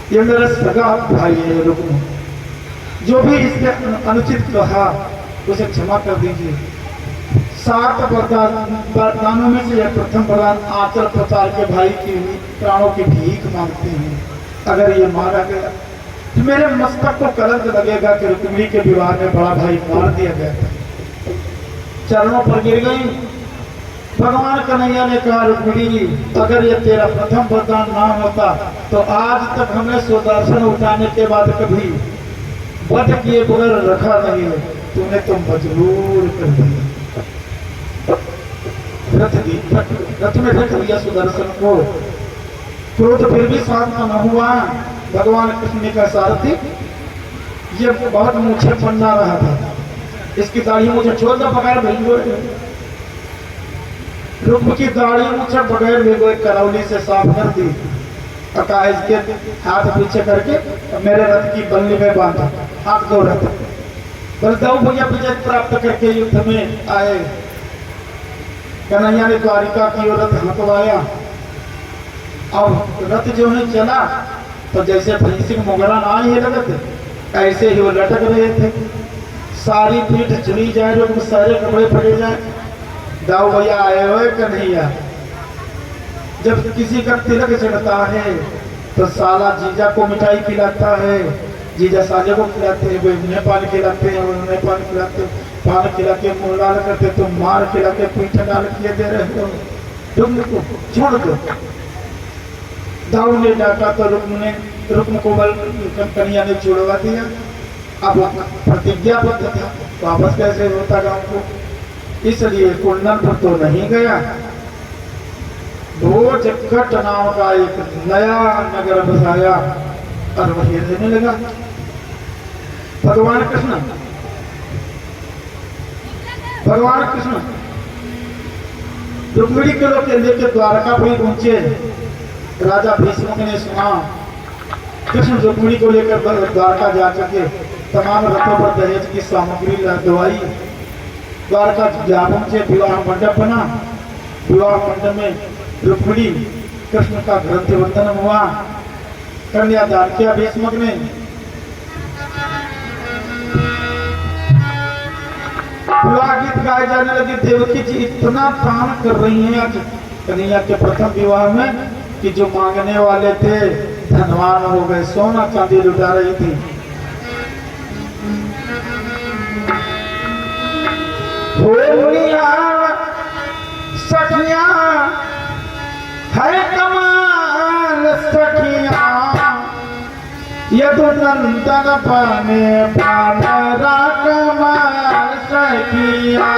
ये मेरा सगा भाई है रुक्म, जो भी इसने अनुचित कहा उसे क्षमा कर दीजिए। 7 वरदानों में से यह प्रथम वरदान आचर प्रचार के भाई की प्राणों की भीख मांगते हैं। अगर ये मारा गया तो मेरे मस्तक को कलंक लगेगा कि रुक्मिणी के विवाह में बड़ा भाई मार दिया गया था। चरणों पर गिर गई। भगवान कन्हैया ने कहा रुक्मिणी अगर ये तेरा प्रथम वरदान ना होता तो आज तक हमने सुदर्शन उठाने के बाद कभी वध किए बगैर रखा नहीं है, तूने तो मजबूर कर दिया। रथ में रख दिया सुदर्शन को, क्रोध फिर भी शांत न हुआ। भगवान कृष्ण का सारथी ये बहुत मुझे पन्ना रहा था, इसकी दाढ़ी मुझे छोड़ दो बगैर भेजो। रुक्म की दाढ़ी मुझे बगैर भेजो करौली से साफ कर दी, अकाश के हाथ पीछे करके मेरे रथ की बल्ली में बांधा। हाथ दो रथ बलदाऊ भैया विजय प्राप्त करके युद्ध में आए। कन्हैया ने द्वारिका की ओर रथ हटवाया। अब रथ जो है चला तो जैसे भैंसी मोगरा ना ही लगत ऐसे ही वो लटक रहे थे। सारी पीठ चली जाए, लोग सारे कपड़े फटे जाए। दाऊ भैया आए हुए कन्हैया, जब किसी का तिलक चढ़ता है तो साला जीजा को मिठाई खिलाता है, जीजा साले को खिलाते हैं, उन्हें पान खिलाते हैं, उन्हें पान खिलाते, पान खिला के मुँह लाल करते, तो मार खिला के पीठ डाल किए दे रहे हो, रुक्म को छोड़ दो। दाऊ ने डांटा तो रुक्म को कन्हैया ने छुड़वा दिया। अब प्रतिज्ञाबद्ध था, वापस कैसे होता गांव को, इसलिए कुंडन पर तो नहीं गया। भोजघट नाम का एक नया नगर बसाया और वही रहने लगा। भगवान कृष्ण रुक्मिणी को लेकर द्वारका भी पहुंचे। राजा भीष्म ने सुना कृष्ण रुक्मिणी को लेकर द्वारका जा करके तमाम रथों पर दहेज की सामग्री दवाई द्वारका जा पहुंचे। विवाह मंडप बना। विवाह मंडप में रुक्मिणी कृष्ण का ग्रंथवंदन हुआ, कन्यादान किया भीष्मक ने। विवाह गीत गाए जाने लगे। देवकी जी इतना काम कर रही हैं आज कन्हैया के प्रथम विवाह में कि जो मांगने वाले थे धनवान हो गए, सोना चांदी लुटा रही थी। सखिया है कमाल सखिया, यदु नंदन पाने पानरा कमाल सखिया।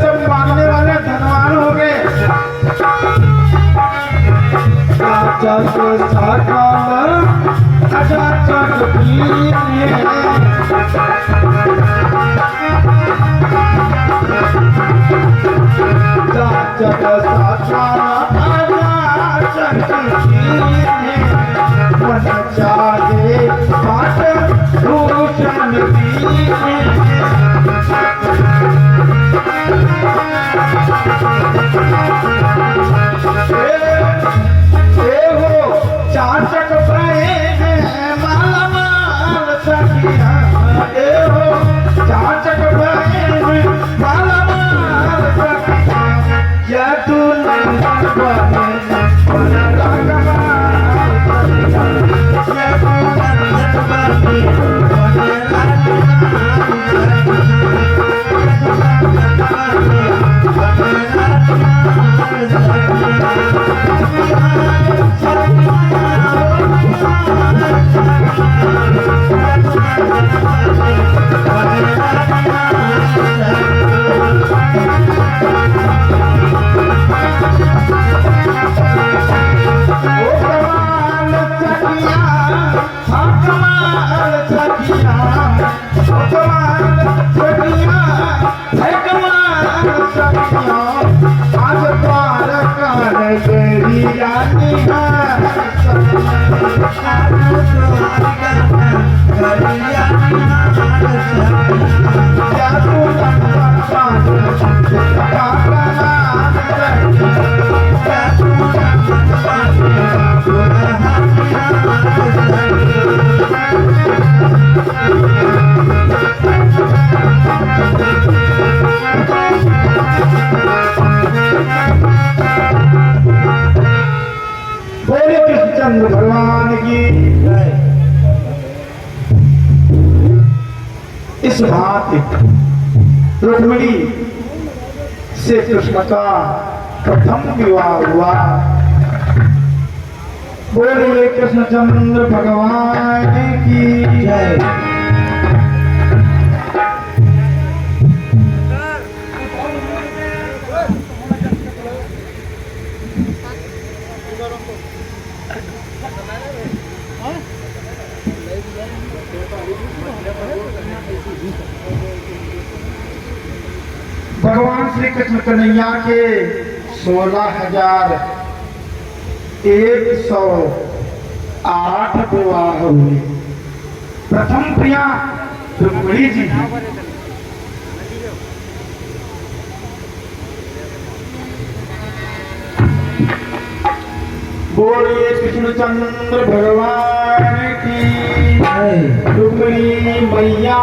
सब मांगने वाले धनवान हो गए। जाचक सकल अजाचक कीन्हे जाचक सकल अजाचक कीन्हे मन चाहे बाट भूषण दीन्हे चाचक प्रेम माला माल सखिया चाचक प्रेम माला माल सखिया या तू नंदन बने मन रागमाल सखिया या तू नंदन बने मन आज द्वारका बोले कृष्णचंद्र भगवान की इस भांति रुक्मिणी से कृष्ण का प्रथम विवाह हुआ। बोलिए कृष्णचंद्र भगवान की जय। भगवान श्री कृष्ण कन्हैया के 16,108 विवाह हुए। प्रथम प्रिया रुक्मिणी जी। बोलिए कृष्णचंद्र भगवान की रुक्मिणी मैया